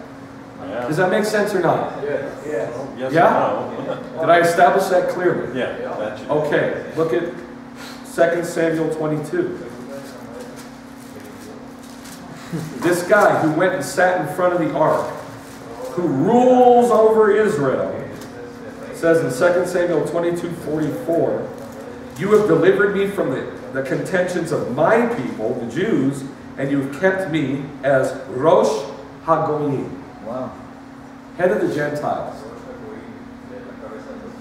Yeah. Does that make sense or not? Yes Yeah? and no. Did I establish that clearly? Yeah, that should. Okay, look at 2 Samuel 22. This guy who went and sat in front of the ark, who rules over Israel, says in 2 Samuel 22:44, you have delivered me from the contentions of my people, the Jews, and you have kept me as Rosh HaGoyim. Wow. Head of the Gentiles.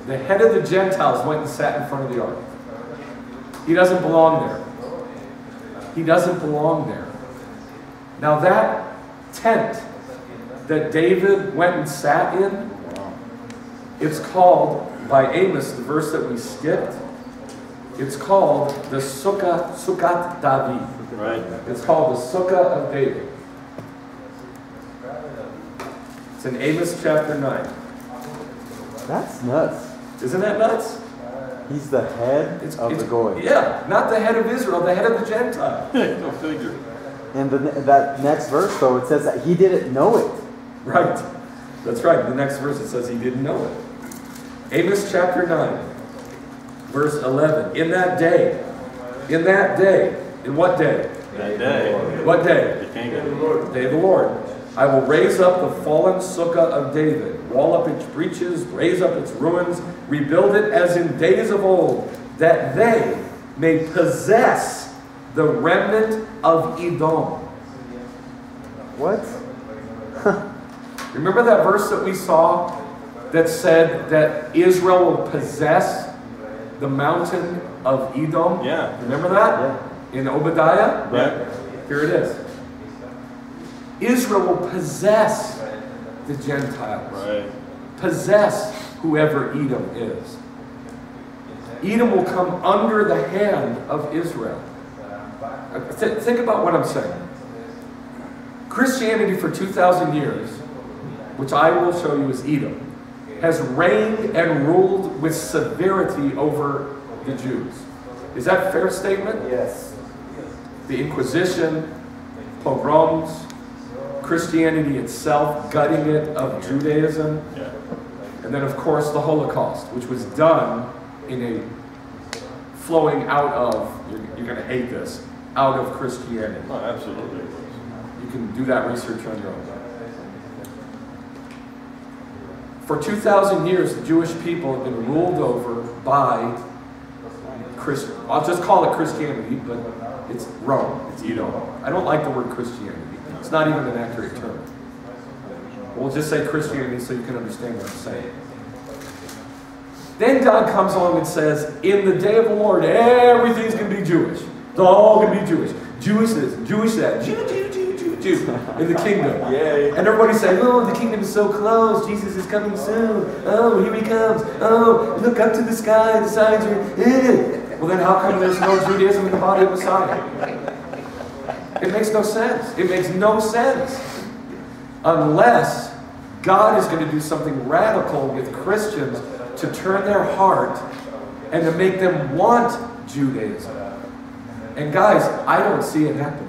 The head of the Gentiles went and sat in front of the ark. He doesn't belong there. He doesn't belong there. Now that tent that David went and sat in, it's called, by Amos, the verse that we skipped, it's called the Sukkot David. Right. It's called the Sukkah of David. It's in Amos chapter 9. That's nuts. Isn't that nuts? He's the head of the Goy. Yeah, not the head of Israel, the head of the Gentile. Go figure. And that next verse, though, it says that he didn't know it. Right. That's right. The next verse it says he didn't know it. Amos chapter 9, verse 11. In what day? That day. What day? The kingdom. Day of the Lord. I will raise up the fallen sukkah of David, wall up its breaches, raise up its ruins, rebuild it as in days of old, that they may possess the remnant of Edom. What? Remember that verse that we saw that said that Israel will possess the mountain of Edom? Yeah. Remember that? Yeah. In Obadiah? Right. Here it is. Israel will possess the Gentiles. Right. Possess whoever Edom is. Edom will come under the hand of Israel. Think about what I'm saying. Christianity for 2,000 years, which I will show you is Edom, has reigned and ruled with severity over the Jews. Is that a fair statement? Yes. The Inquisition, pogroms, Christianity itself, gutting it of Judaism, Yeah. and then of course the Holocaust, which was done in a flowing out of, you're going to hate this, out of Christianity. Oh, absolutely. You can do that research on your own. For 2,000 years, the Jewish people have been ruled over by I'll just call it Christianity, but it's Rome. It's Edom. I don't like the word Christianity. It's not even an accurate term. We'll just say Christianity so you can understand what I'm saying. Then God comes along and says, in the day of the Lord, everything's going to be Jewish. It's all going to be Jewish. Jewish this, Jewish that. Jew, in the kingdom. Yay. And everybody's saying, oh, the kingdom is so close. Jesus is coming soon. Oh, here he comes. Oh, look up to the sky. The signs are... Well, then how come there's no Judaism in the body of Messiah? It makes no sense. It makes no sense. Unless God is going to do something radical with Christians to turn their heart and to make them want Judaism. And guys, I don't see it happening.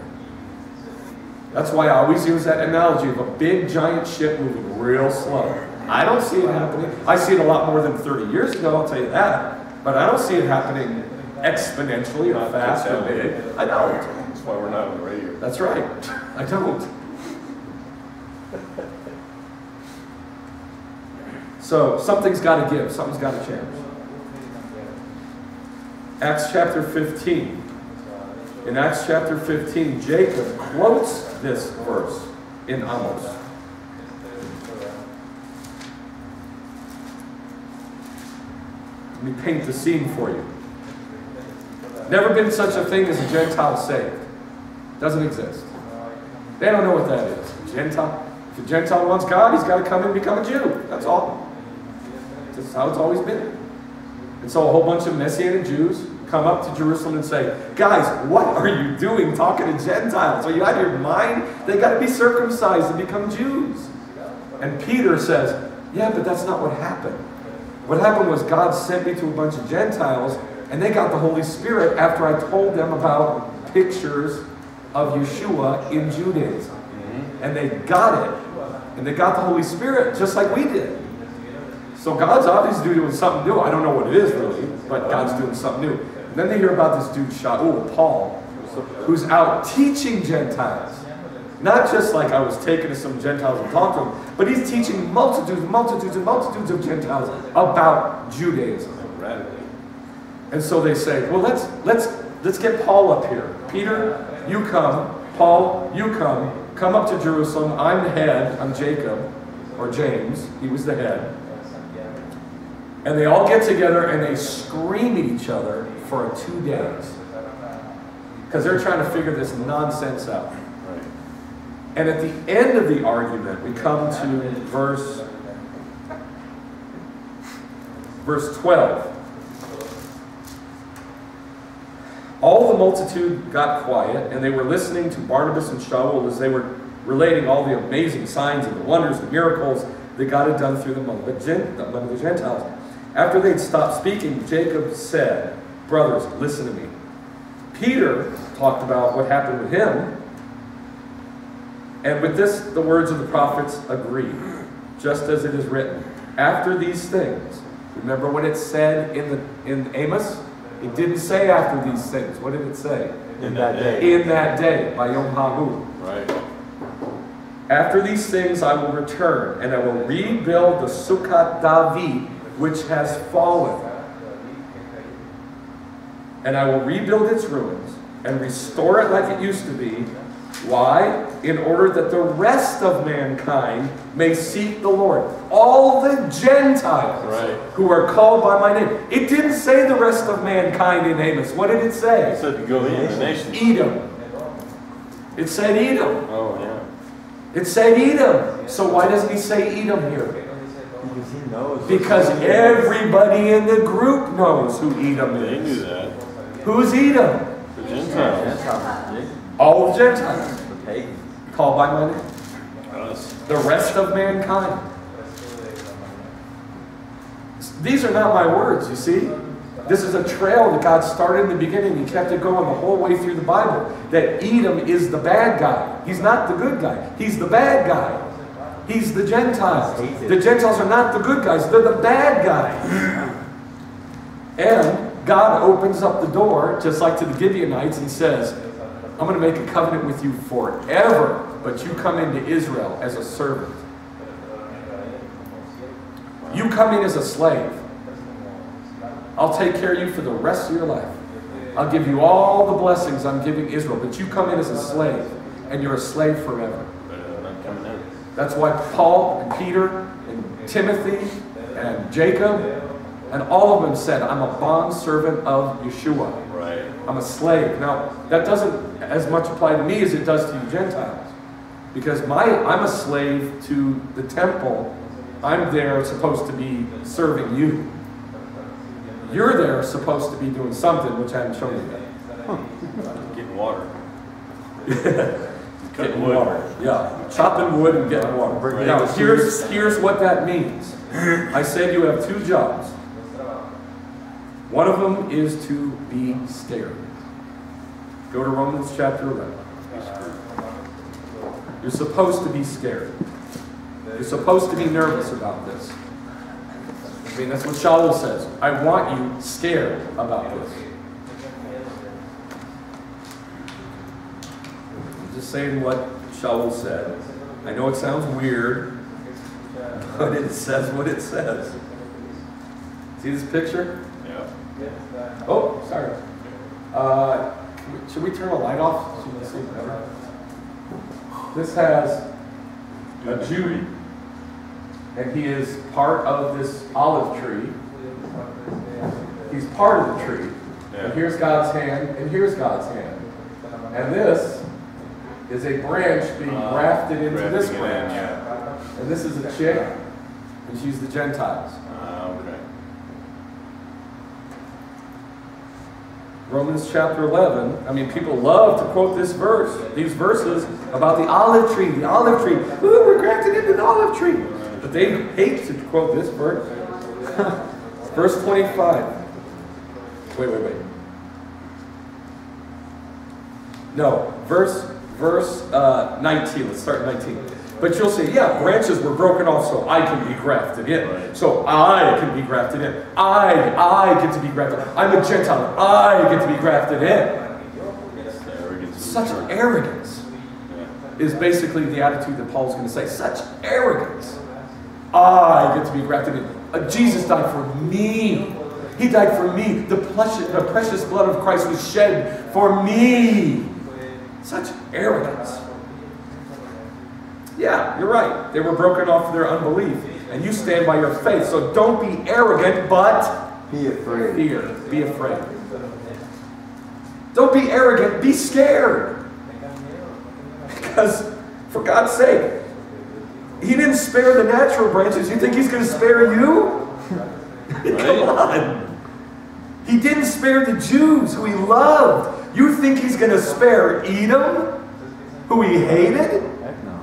That's why I always use that analogy of a big giant ship moving real slow. I don't see it happening. I see it a lot more than 30 years ago, I'll tell you that. But I don't see it happening exponentially or fast or big. I don't. That's why we're not on the radio. That's right. I don't. So something's got to give. Something's got to change. Acts chapter 15. In Acts chapter 15, Jacob quotes this verse in Amos. Let me paint the scene for you. Never been such a thing as a Gentile saved. Doesn't exist. They don't know what that is. Gentile. If a Gentile wants God, he's got to come and become a Jew. That's all. That's how it's always been. And so a whole bunch of Messianic Jews come up to Jerusalem and say, guys, what are you doing talking to Gentiles? Are you out of your mind? They got to be circumcised and become Jews. And Peter says, yeah, but that's not what happened. What happened was God sent me to a bunch of Gentiles, and they got the Holy Spirit after I told them about pictures of Yeshua in Judaism. And they got it. And they got the Holy Spirit just like we did. So God's obviously doing something new. I don't know what it is really, but God's doing something new. And then they hear about this dude, Shaul, Paul, who's out teaching Gentiles. Not just like I was taken to some Gentiles and talked to them, but he's teaching multitudes and multitudes and multitudes of Gentiles about Judaism. And so they say, well, let's get Paul up here. Peter, you come. Paul, you come. Come up to Jerusalem. I'm the head. I'm Jacob, or James. He was the head. And they all get together and they scream at each other for 2 days. Because they're trying to figure this nonsense out. And at the end of the argument, we come to verse 12. All the multitude got quiet, and they were listening to Barnabas and Shaul as they were relating all the amazing signs and the wonders, the miracles that God had done through them among the Gentiles. After they'd stopped speaking, Jacob said, brothers, listen to me. Peter talked about what happened with him, and with this, the words of the prophets agree, just as it is written. After these things, remember what it said in Amos? It didn't say after these things. What did it say? In that day. In that day, by Yom HaHu. Right. After these things I will return, and I will rebuild the Sukkot David, which has fallen. And I will rebuild its ruins, and restore it like it used to be. Why? In order that the rest of mankind may seek the Lord. All the Gentiles who are called by my name. It didn't say the rest of mankind in Amos. What did it say? It said to go in the nations. Edom. It said Edom. Oh, yeah. It said Edom. So why doesn't he say Edom here? Because he knows. Because everybody in the group knows who Edom They knew is. that. Who's Edom? The Gentiles. Gentiles. All the Gentiles. The pagans. Called by my name. Us. The rest of mankind. These are not my words, you see. This is a trail that God started in the beginning. He kept it going the whole way through the Bible. That Edom is the bad guy. He's not the good guy. He's the bad guy. He's the Gentiles. The Gentiles are not the good guys. They're the bad guys. And God opens up the door, just like to the Gibeonites, and says, I'm going to make a covenant with you forever, but you come into Israel as a servant. You come in as a slave. I'll take care of you for the rest of your life. I'll give you all the blessings I'm giving Israel, but you come in as a slave, and you're a slave forever. Not coming in. That's why Paul and Peter and Timothy and Jacob and all of them said, I'm a bondservant of Yeshua. Right. I'm a slave. Now, that doesn't as much apply to me as it does to you Gentiles. Because I'm a slave to the temple. I'm there supposed to be serving you. You're there supposed to be doing something, which I haven't shown you yet. Getting water. Getting water. Yeah. Chopping wood and getting water. Right. Now, here's what that means. I said you have two jobs. One of them is to be scared. Go to Romans chapter 11. You're supposed to be scared. You're supposed to be nervous about this. I mean, that's what Shaul says. I want you scared about this. I'm just saying what Shaul said. I know it sounds weird, but it says what it says. See this picture? Yeah. Oh, sorry. Should we turn the light off so you can see better? This has a Jew, and he is part of this olive tree. He's part of the tree. And here's God's hand, and here's God's hand. And this is a branch being grafted into this branch. And this is a chick, and she's the Gentiles. Okay. Romans chapter 11. I mean, people love to quote this verse, these verses about the olive tree, the olive tree. Ooh, we're grafted into the olive tree. But they hate to quote this verse. Verse 25. Wait. No, verse 19. Let's start 19. But you'll say, yeah, branches were broken off so I can be grafted in. Right. So I can be grafted in. I get to be grafted in. I'm a Gentile. I get to be grafted in. Such arrogance is basically the attitude that Paul's going to say. Such arrogance. I get to be grafted in. Jesus died for me. He died for me. The precious blood of Christ was shed for me. Such arrogance. Yeah, you're right. They were broken off for their unbelief. And you stand by your faith. So don't be arrogant, but Be afraid. fear. Be afraid. Don't be arrogant. Be scared. Because, for God's sake, He didn't spare the natural branches. You think He's going to spare you? Come on. He didn't spare the Jews who He loved. You think He's going to spare Edom, who He hated? Heck no.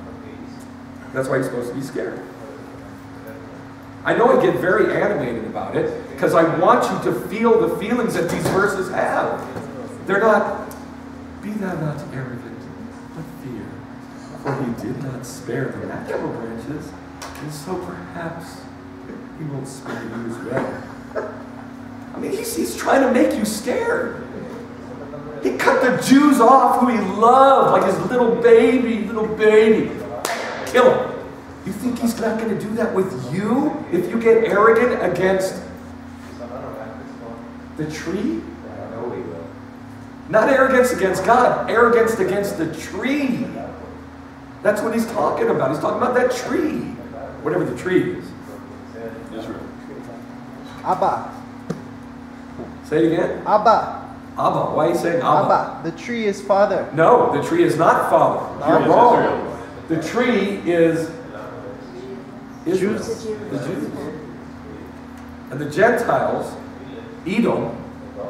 That's why you're supposed to be scared. I know I get very animated about it because I want you to feel the feelings that these verses have. They're not, be thou not arrogant, but fear. For He did not spare the natural branches, and so perhaps He won't spare you as well. I mean, he's trying to make you scared. He cut the Jews off who He loved, like His little baby. Kill him. You think He's not going to do that with you if you get arrogant against the tree? Not arrogance against God, arrogance against the tree. That's what He's talking about. He's talking about that tree, whatever the tree is. Israel. Abba. Say it again. Abba. Abba. Why are you saying Abba? Abba. The tree is father. No, the tree is not Father. Tree You're is wrong. Israel. The tree is Israel. Jews. The Jews. And the Gentiles, Edom,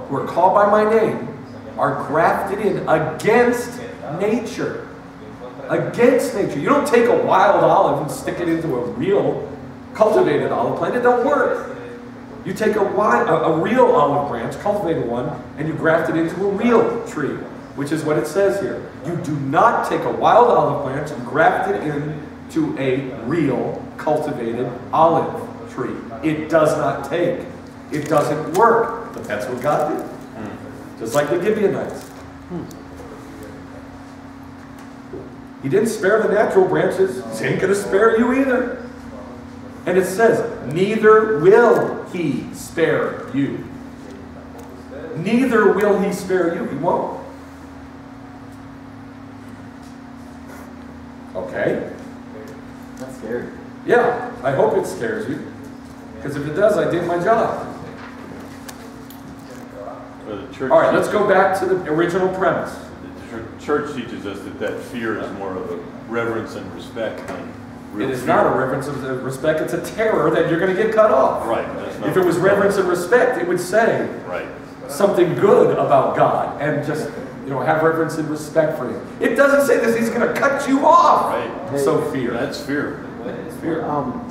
who are called by my name, are grafted in against nature. Against nature. You don't take a wild olive and stick it into a real cultivated olive plant. It don't work. You take a real olive branch, cultivated one, and you graft it into a real tree, which is what it says here. You do not take a wild olive branch and graft it into a real cultivated olive tree. It does not take. It doesn't work. But that's what God did. Just like the Gibeonites. He didn't spare the natural branches. He ain't going to spare you either. And it says, neither will He spare you. Neither will He spare you. He won't. Okay? That's scary. Yeah, I hope it scares you. Because if it does, I did my job. Well, the church All right, let's go back to the original premise. The church teaches us that fear is more of a reverence and respect than real It is fear. not a reverence of respect, it's a terror that you're going to get cut off. Right. That's not If it was reverence and respect, it would say Right. something good about God and just, have reverence and respect for Him. It doesn't say this, He's going to cut you off. Right. So fear. That's fear. Fear.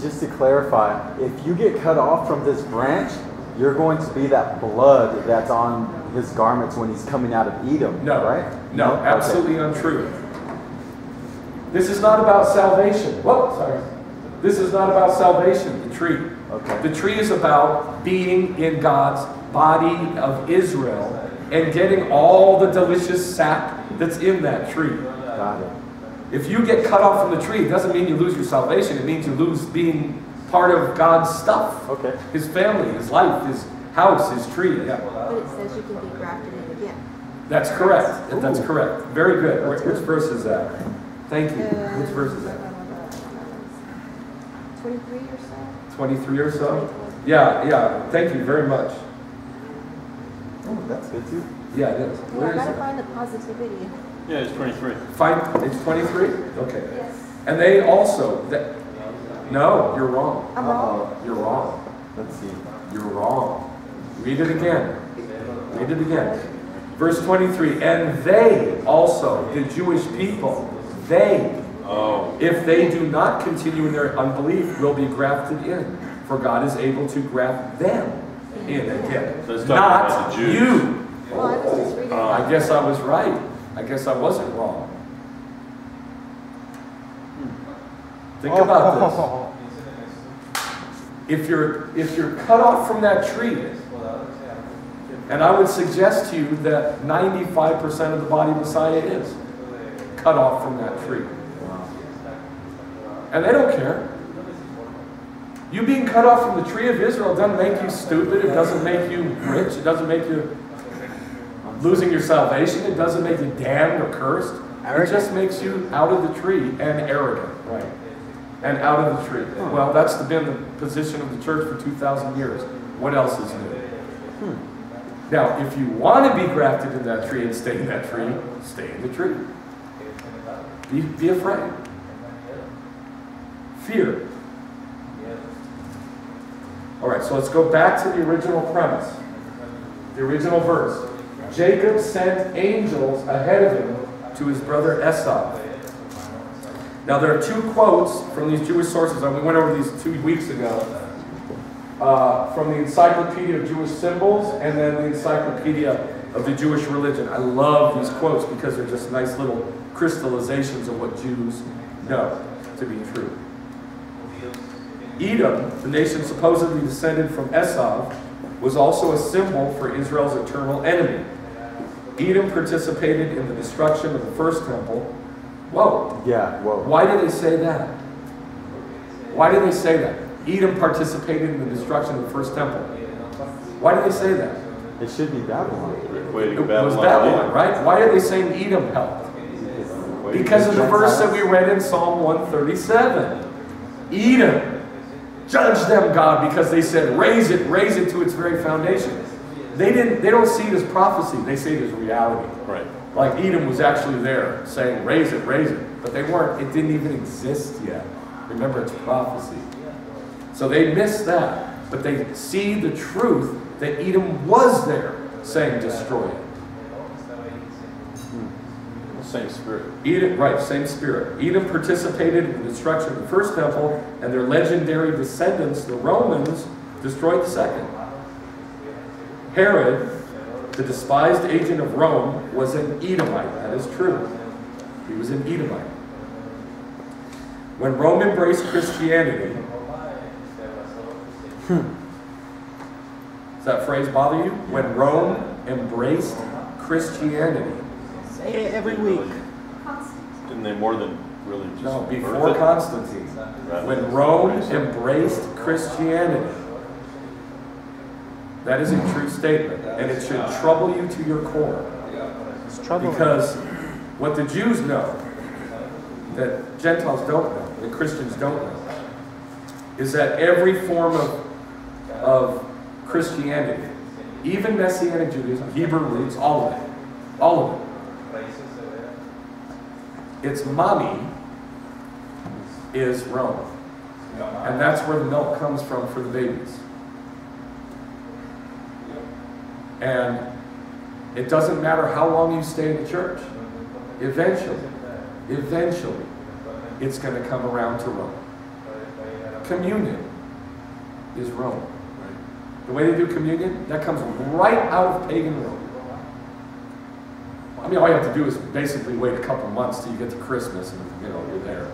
Just to clarify, if you get cut off from this branch, you're going to be that blood that's on His garments when He's coming out of Edom, No. right? No, Okay. absolutely untrue. This is not about salvation. Whoa, sorry. This is not about salvation, the tree. Okay. The tree is about being in God's body of Israel and getting all the delicious sap that's in that tree. Got it. If you get cut off from the tree, it doesn't mean you lose your salvation. It means you lose being part of God's stuff. Okay. His family, his life, his house, his tree. Yeah. But it says you can be grafted in again. That's correct. That's Ooh. correct. Very good. That's Which good. verse is that? Thank you. Which verse is that? 23 or so? 23 or so? Yeah. Thank you very much. Oh, that's good too. Yeah, it is. Yeah, Where I is gotta it? find the positivity. Yeah, it's 23. Fine. It's 23? Okay. Yes. And they also, no, you're wrong. I'm wrong? You're wrong. Let's see. You're wrong. Read it again. Read it again. Verse 23, and they also, the Jewish people, they, Oh, if they do not continue in their unbelief, will be grafted in. For God is able to graft them in again. So it's talking about Not the Jews. you. Well, I was just reading. I guess I was right. I guess I wasn't wrong. Think about this. If you're cut off from that tree, and I would suggest to you that 95% of the body of Messiah is cut off from that tree. And they don't care. You being cut off from the tree of Israel doesn't make you stupid. It doesn't make you rich. It doesn't make you losing your salvation. It doesn't make you damned or cursed. It just makes you out of the tree and arrogant. Right. And out of the tree. Well, that's been the position of the church for 2,000 years. What else is new? Now, if you want to be grafted in that tree and stay in that tree, stay in the tree. Be afraid. Fear. All right, so let's go back to the original premise. The original verse. Jacob sent angels ahead of him to his brother Esau. Now, there are two quotes from these Jewish sources, and we went over these 2 weeks ago, from the Encyclopedia of Jewish Symbols and then the Encyclopedia of the Jewish Religion. I love these quotes because they're just nice little crystallizations of what Jews know to be true. Edom, the nation supposedly descended from Esau, was also a symbol for Israel's eternal enemy. Edom participated in the destruction of the first temple. Whoa. Yeah, whoa. Why did they say that? Why did they say that? Edom participated in the destruction of the first temple. Why did they say that? It should be Babylon. equating It was Babylon, right? Why are they saying Edom helped? Because of the verse that we read in Psalm 137. Edom. Judge them, God, because they said, raise it to its very foundation. They don't see it as prophecy, they see it as reality. Right. Like Edom was actually there saying, raise it. But they weren't, it didn't even exist yet. Remember, it's prophecy. So they miss that. But they see the truth that Edom was there saying, destroy it. Same spirit. Edom, right, same spirit. Edom participated in the destruction of the first temple, and their legendary descendants, the Romans, destroyed the second. Herod, the despised agent of Rome, was an Edomite. That is true. He was an Edomite. When Rome embraced Christianity, does that phrase bother you? When Rome embraced Christianity. Say it every week. Didn't they more than really just No, birth before it? Constantine. When Rome embraced Christianity. That is a true statement, and it should trouble you to your core. It's trouble. Because what the Jews know, that Gentiles don't know, that Christians don't know, is that every form of Christianity, even Messianic Judaism, Hebrew roots, all of it, its mommy is Rome. And that's where the milk comes from for the babies. And it doesn't matter how long you stay in the church. Eventually, it's going to come around to Rome. Communion is Rome. The way they do communion, that comes right out of pagan Rome. I mean, all you have to do is basically wait a couple months till you get to Christmas, and you're there.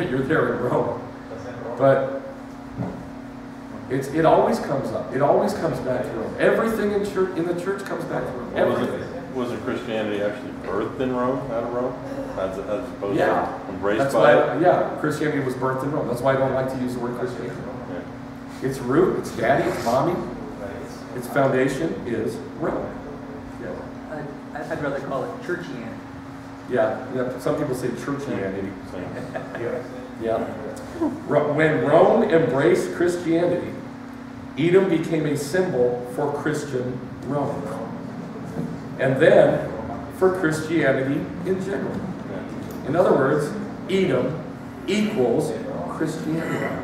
You're there in Rome. But It always comes up. It always comes back to Rome. Everything in the church comes back to Rome. Everything. Wasn't Christianity actually birthed in Rome, out of Rome, as opposed Yeah. to embraced That's by why, it? yeah, Christianity was birthed in Rome. That's why I don't like to use the word Christianity. Yeah. Its root, its daddy, its mommy, its foundation is Rome. Yeah. I'd rather call it churchianity. Yeah. Some people say churchianity. Same. Yeah. When Rome embraced Christianity, Edom became a symbol for Christian Rome. And then for Christianity in general. In other words, Edom equals Christianity.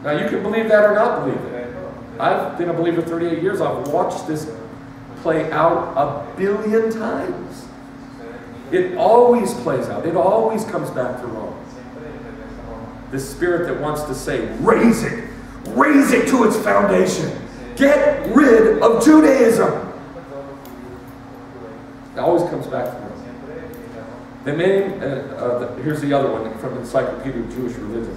Now you can believe that or not believe it. I've been a believer 38 years. I've watched this play out 1 billion times. It always plays out. It always comes back to Rome. This spirit that wants to say, raise it to its foundation. Get rid of Judaism. It always comes back to Rome. The name, here's the other one from Encyclopedia of Jewish Religion.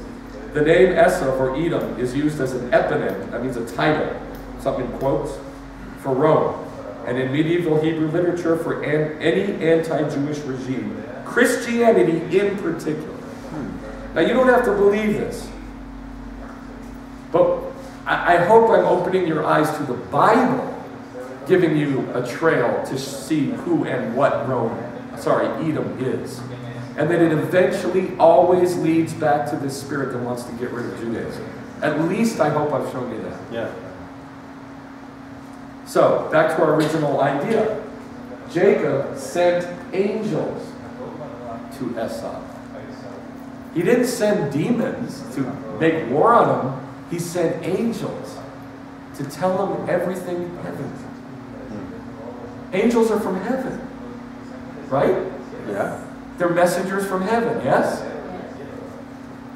The name Esav or Edom is used as an eponym, that means a title, something in quotes, for Rome. And in medieval Hebrew literature for any anti-Jewish regime, Christianity in particular. Now you don't have to believe this, but I hope I'm opening your eyes to the Bible, giving you a trail to see who and what Edom is. And that it eventually always leads back to this spirit that wants to get rid of Judaism. At least I hope I've shown you that. Yeah. So, back to our original idea. Jacob sent angels to Esau. He didn't send demons to make war on him. He sent angels to tell him everything in heaven. Angels are from heaven, right? Yeah. They're messengers from heaven, yes?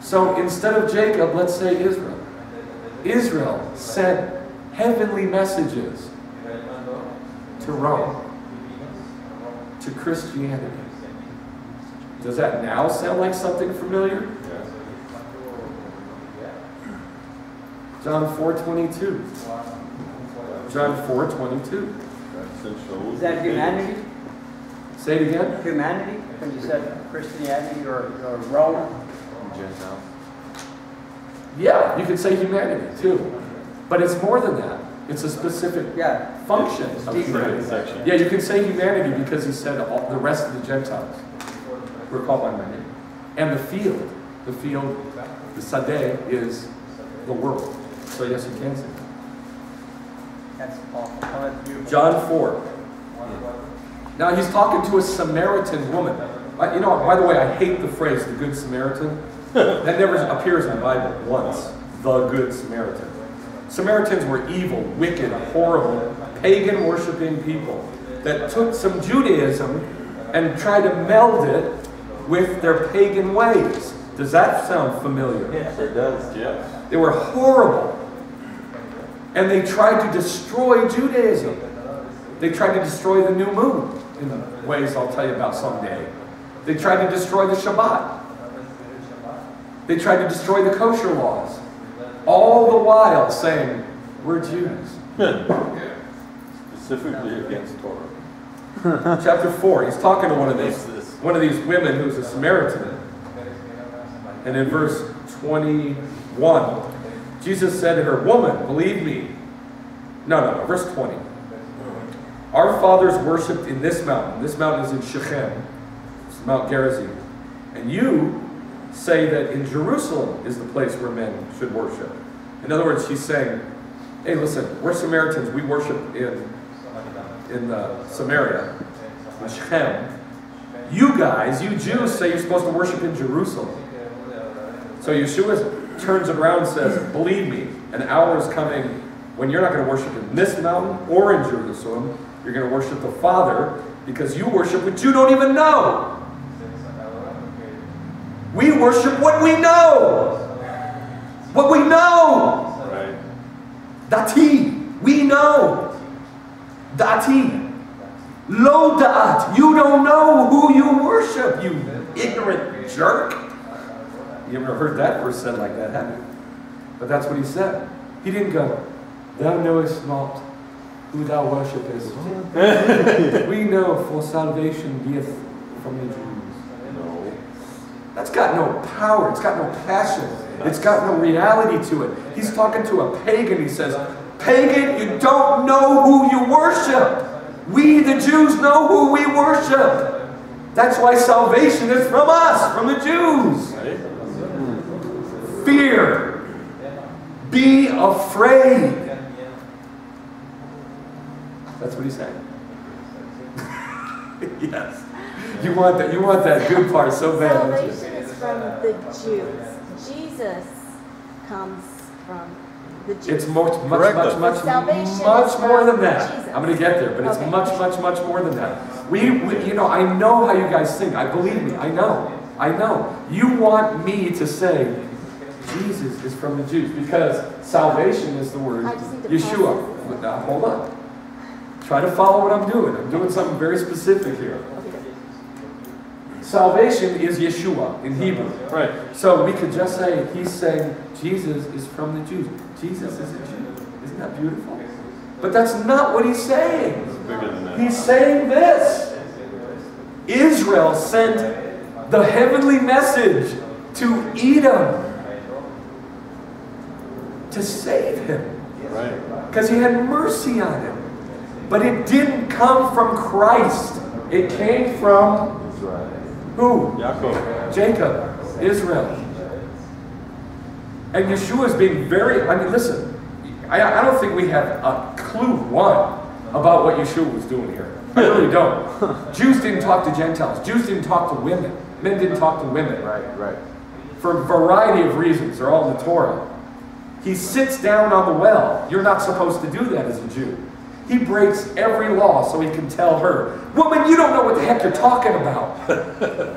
So instead of Jacob, let's say Israel. Israel sent heavenly messages to Rome, to Christianity. Does that now sound like something familiar? John 4:22. John 4:22. Is that humanity? Say it again. Humanity? When you said Christianity or Rome? Gentile. Yeah, you could say humanity too. But it's more than that. It's a specific function of humanity. Yeah, you can say humanity because he said all, the rest of the Gentiles were called by my name. And the field, the Sadeh, is the world. So yes, you can say that. That's awful. John 4. Now he's talking to a Samaritan woman. You know, by the way, I hate the phrase, the Good Samaritan. That never appears in the Bible once. The Good Samaritan. Samaritans were evil, wicked, horrible, pagan-worshipping people that took some Judaism and tried to meld it with their pagan ways. Does that sound familiar? Yes, it does. Yes. They were horrible. And they tried to destroy Judaism. They tried to destroy the new moon in ways I'll tell you about someday. They tried to destroy the Shabbat. They tried to destroy the kosher laws. All the while saying, we're Jews. Specifically against Torah. Chapter 4, he's talking to one of these women who's a Samaritan. And in verse 21, Jesus said to her, woman, believe me. No, verse 20. Our fathers worshipped in this mountain. This mountain is in Shechem. It's Mount Gerizim. And you say that in Jerusalem is the place where men should worship. In other words, she's saying, hey, listen, we're Samaritans. We worship in Samaria, in Shechem. You guys, you Jews, say you're supposed to worship in Jerusalem. So Yeshua turns around and says, believe me, an hour is coming when you're not going to worship in this mountain or in Jerusalem. You're going to worship the Father because you worship what you don't even know. We worship what we know. What we know. Right. Dati. We know. Dati. Lo da'at. You don't know who you worship, you ignorant jerk. You ever heard that verse said like that, haven't you? But that's what he said. He didn't go, thou knowest not who thou worshipest. We know, for salvation beeth from the Jews. No. That's got no power. It's got no passion. It's got no reality to it. He's talking to a pagan. He says, pagan, you don't know who you worship. We, the Jews, know who we worship. That's why salvation is from us, from the Jews. Fear. Be afraid. That's what he's saying. Yes. You want that good part so bad. don't you? Salvation is from the Jews. Jesus comes from the Jews. It's much more than that. I'm going to get there, but it's Okay. much more than that. We, you know, I know how you guys think. Believe me, I know. You want me to say Jesus is from the Jews because salvation is the word I just need to Yeshua. But now, hold on. Try to follow what I'm doing. I'm doing something very specific here. Salvation is Yeshua in Hebrew. Right. So we could just say, he's saying Jesus is from the Jews. Jesus is a Jew. Isn't that beautiful? But that's not what he's saying. It's bigger than that. He's saying this. Israel sent the heavenly message to Edom to save him. Right. Because he had mercy on him. But it didn't come from Christ. It came from who? Yaakov. Jacob, Israel. And Yeshua is being very, listen, I don't think we have a clue, one, about what Yeshua was doing here. I really don't. Jews didn't talk to Gentiles. Jews didn't talk to women. Men didn't talk to women. Right. For a variety of reasons. They're all in the Torah. He sits down on the well. You're not supposed to do that as a Jew. He breaks every law so he can tell her, woman, you don't know what the heck you're talking about.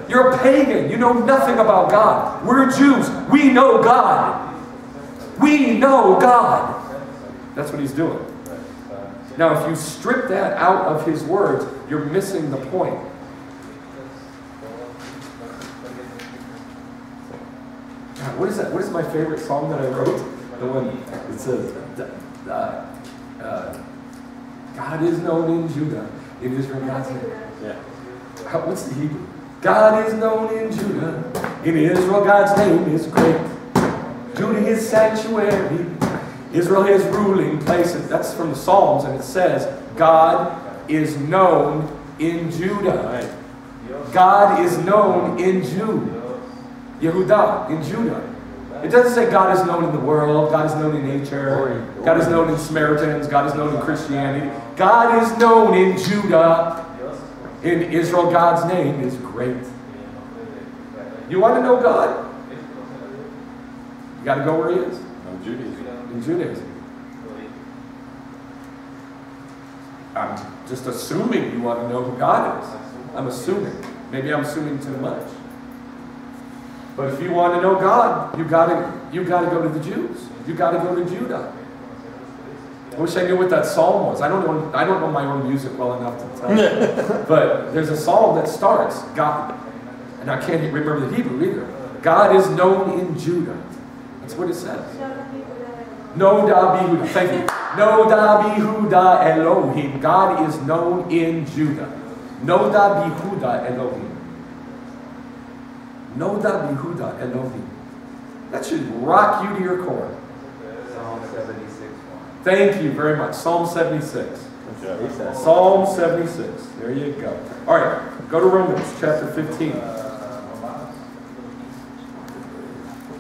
You're a pagan. You know nothing about God. We're Jews. We know God. We know God. That's what he's doing. Now, if you strip that out of his words, you're missing the point. God, what is that? What is my favorite song that I wrote? The one that says, God is known in Judah, in Israel, God's name. Yeah. What's the Hebrew? God is known in Judah, in Israel, God's name is great. Judah his sanctuary, Israel his ruling place. That's from the Psalms, and it says, God is known in Judah. God is known in Yehudah, in Judah. It doesn't say God is known in the world, God is known in nature, God is known in Samaritans, God is known in Christianity. God is known in Judah. In Israel, God's name is great. You want to know God? You got to go where he is. No Judaism. In Judaism. I'm just assuming you want to know who God is. I'm assuming. Maybe I'm assuming too much. But if you want to know God, you got to go to the Jews. You got to go to Judah. I wish I knew what that psalm was. I don't know my own music well enough to tell you. But there's a psalm that starts God, and I can't remember the Hebrew either. God is known in Judah. That's what it says. No da bihuda. Thank you. No da bihuda Elohim. God is known in Judah. No da bihuda Elohim. No da bihuda Elohim. That should rock you to your core. Psalm 76. Thank you very much. Psalm 76. Okay. Psalm 76. There you go. All right. Go to Romans chapter 15.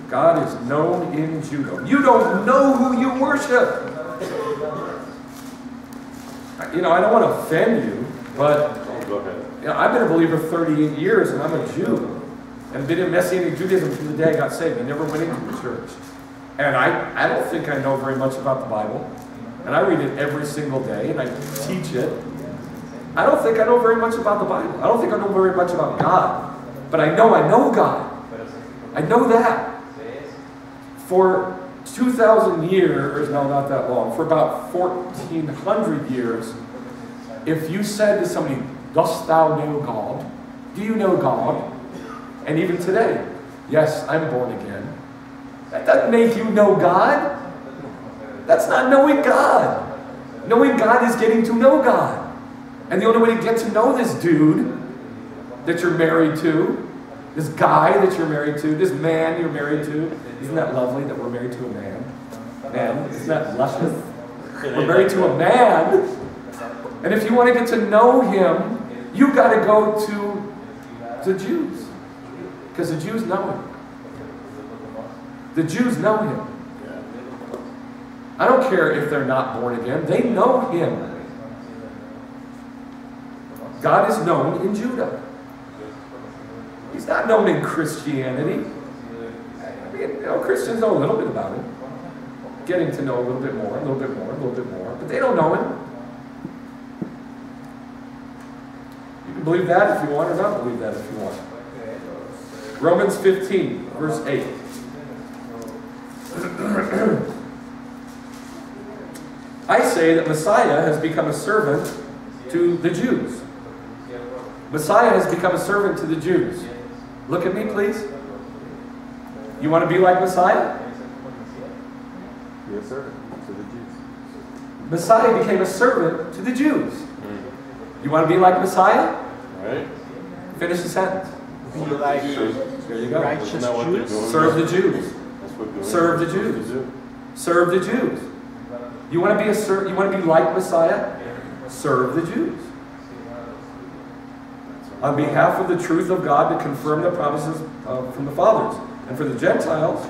God is known in Judah. You don't know who you worship. You know, I don't want to offend you, but Go ahead. you know, I've been a believer 38 years, and I'm a Jew. And been in Messianic Judaism from the day I got saved. I never went into a church. And I don't think I know very much about the Bible. And I read it every single day, and I teach it. I don't think I know very much about the Bible. I don't think I know very much about God. But I know God. I know that. For 2,000 years, no, not that long, for about 1,400 years, if you said to somebody, dost thou know God? Do you know God? And even today, yes, I'm born again. That doesn't make you know God. That's not knowing God. Knowing God is getting to know God. And the only way to get to know this dude that you're married to, this guy that you're married to, this man you're married to, isn't that lovely that we're married to a man? Man, isn't that luscious? We're married to a man. And if you want to get to know him, you got to go to the Jews. Because the Jews know him. The Jews know him. I don't care if they're not born again. They know him. God is known in Judah. He's not known in Christianity. I mean, Christians know a little bit about him. Getting to know a little bit more, a little bit more, a little bit more. But they don't know him. You can believe that if you want or not believe that if you want. Romans 15, verse 8. I say that Messiah has become a servant to the Jews. Messiah has become a servant to the Jews. Look at me, please. You want to be like Messiah? Be a servant to the Jews. Messiah became a servant to the Jews. You want to be like Messiah? Right? Finish the sentence. Be like There you go. righteous Isn't that what they're Jews. doing? Serve the Jews. That's what they're Serve the doing. Jews. Serve the Jews. You want to be you want to be like Messiah? Serve the Jews. On behalf of the truth of God to confirm the promises from the fathers, and for the Gentiles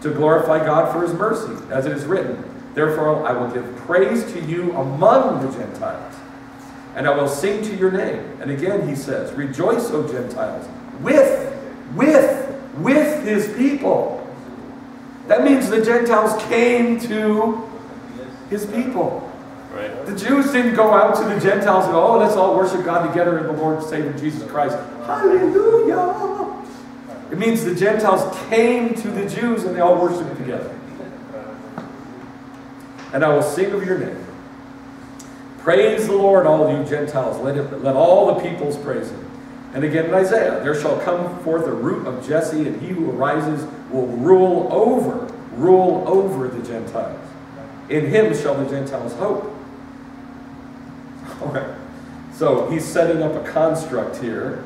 to glorify God for his mercy, as it is written, therefore I will give praise to you among the Gentiles, and I will sing to your name. And again he says, rejoice, O Gentiles, with his people. That means the Gentiles came to his people. Right. The Jews didn't go out to the Gentiles and go, oh, let's all worship God together in the Lord and Savior Jesus Christ. Hallelujah! It means the Gentiles came to the Jews and they all worshiped together. And I will sing of your name. Praise the Lord, all you Gentiles. Let all the peoples praise him. And again in Isaiah, there shall come forth a root of Jesse, and he who arises will rule over the Gentiles. In him shall the Gentiles hope. All right. So he's setting up a construct here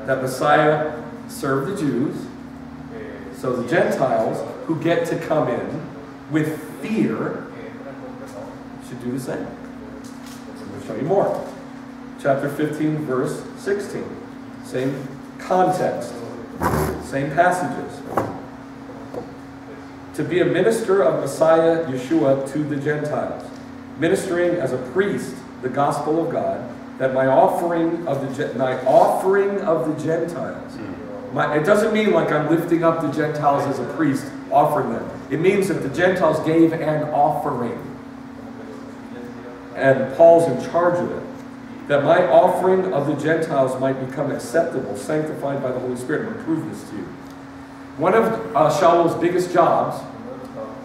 that Messiah served the Jews. So the Gentiles who get to come in with fear should do the same. I'm going to show you more. Chapter 15, verse 16. Same context. Same passages. To be a minister of Messiah Yeshua to the Gentiles, ministering as a priest the gospel of God, that my offering of the Gentiles. It doesn't mean like I'm lifting up the Gentiles as a priest, offering them. It means that the Gentiles gave an offering. And Paul's in charge of it. That my offering of the Gentiles might become acceptable, sanctified by the Holy Spirit. I'm going to prove this to you. One of Shaul's biggest jobs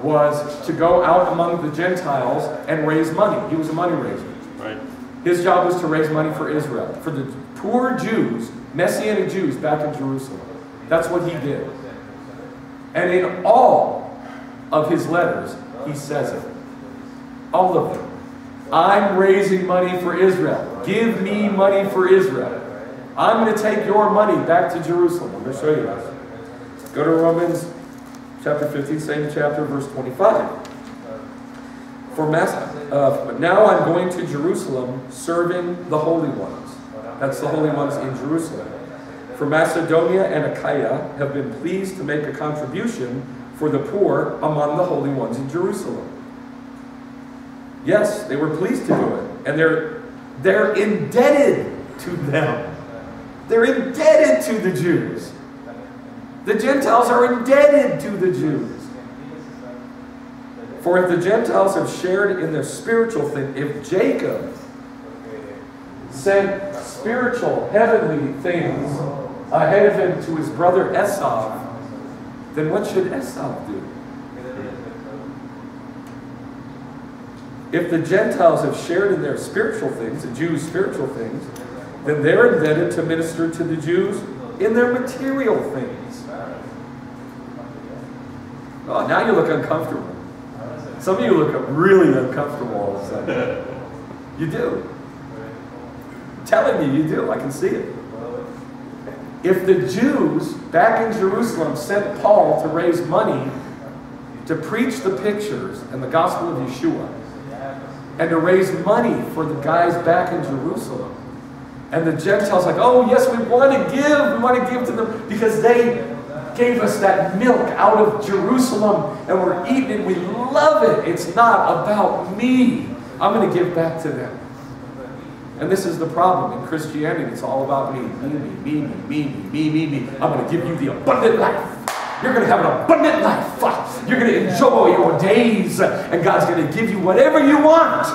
was to go out among the Gentiles and raise money. He was a money raiser. Right. His job was to raise money for Israel, for the poor Jews, Messianic Jews back in Jerusalem. That's what he did. And in all of his letters, he says it. All of them. I'm raising money for Israel. Give me money for Israel. I'm going to take your money back to Jerusalem. I'm going to show you this. Go to Romans chapter 15, same chapter, verse 25. But now I'm going to Jerusalem, serving the holy ones. That's the holy ones in Jerusalem. For Macedonia and Achaia have been pleased to make a contribution for the poor among the holy ones in Jerusalem. Yes, they were pleased to do it. And they're indebted to them. They're indebted to the Jews. The Gentiles are indebted to the Jews. For if the Gentiles have shared in their spiritual thing, if Jacob sent spiritual, heavenly things ahead of him to his brother Esau, then what should Esau do? If the Gentiles have shared in their spiritual things, the Jews' spiritual things, then they're indebted to minister to the Jews in their material things. Oh, now you look uncomfortable. Some of you look really uncomfortable all of a sudden. You do. I'm telling you, you do. I can see it. If the Jews back in Jerusalem sent Paul to raise money to preach the pictures and the gospel of Yeshua, and to raise money for the guys back in Jerusalem, and the Gentiles like, oh yes, we want to give to them because they gave us that milk out of Jerusalem and we're eating it, we love it. It's not about me. I'm going to give back to them. And this is the problem in Christianity. It's all about me. Me. I'm going to give you the abundant life. You're going to have an abundant life. You're going to enjoy your days. And God's going to give you whatever you want.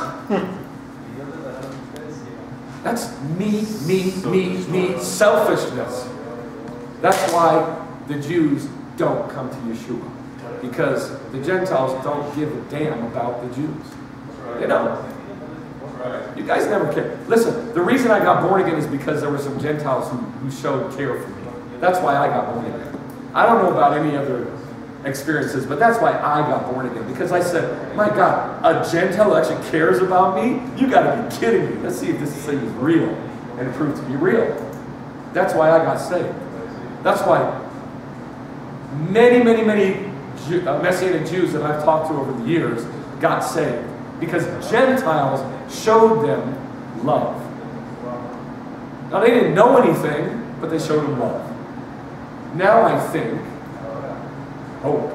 That's me, selfishness. That's why the Jews don't come to Yeshua. Because the Gentiles don't give a damn about the Jews. They don't. You guys never care. Listen, the reason I got born again is because there were some Gentiles who showed care for me. That's why I got born again. I don't know about any other experiences, but that's why I got born again. Because I said, my God, a Gentile actually cares about me? You got to be kidding me. Let's see if this thing is real. And it proved to be real. That's why I got saved. That's why many Messianic Jews that I've talked to over the years got saved. Because Gentiles showed them love. Now they didn't know anything, but they showed them love. Now I think, hope.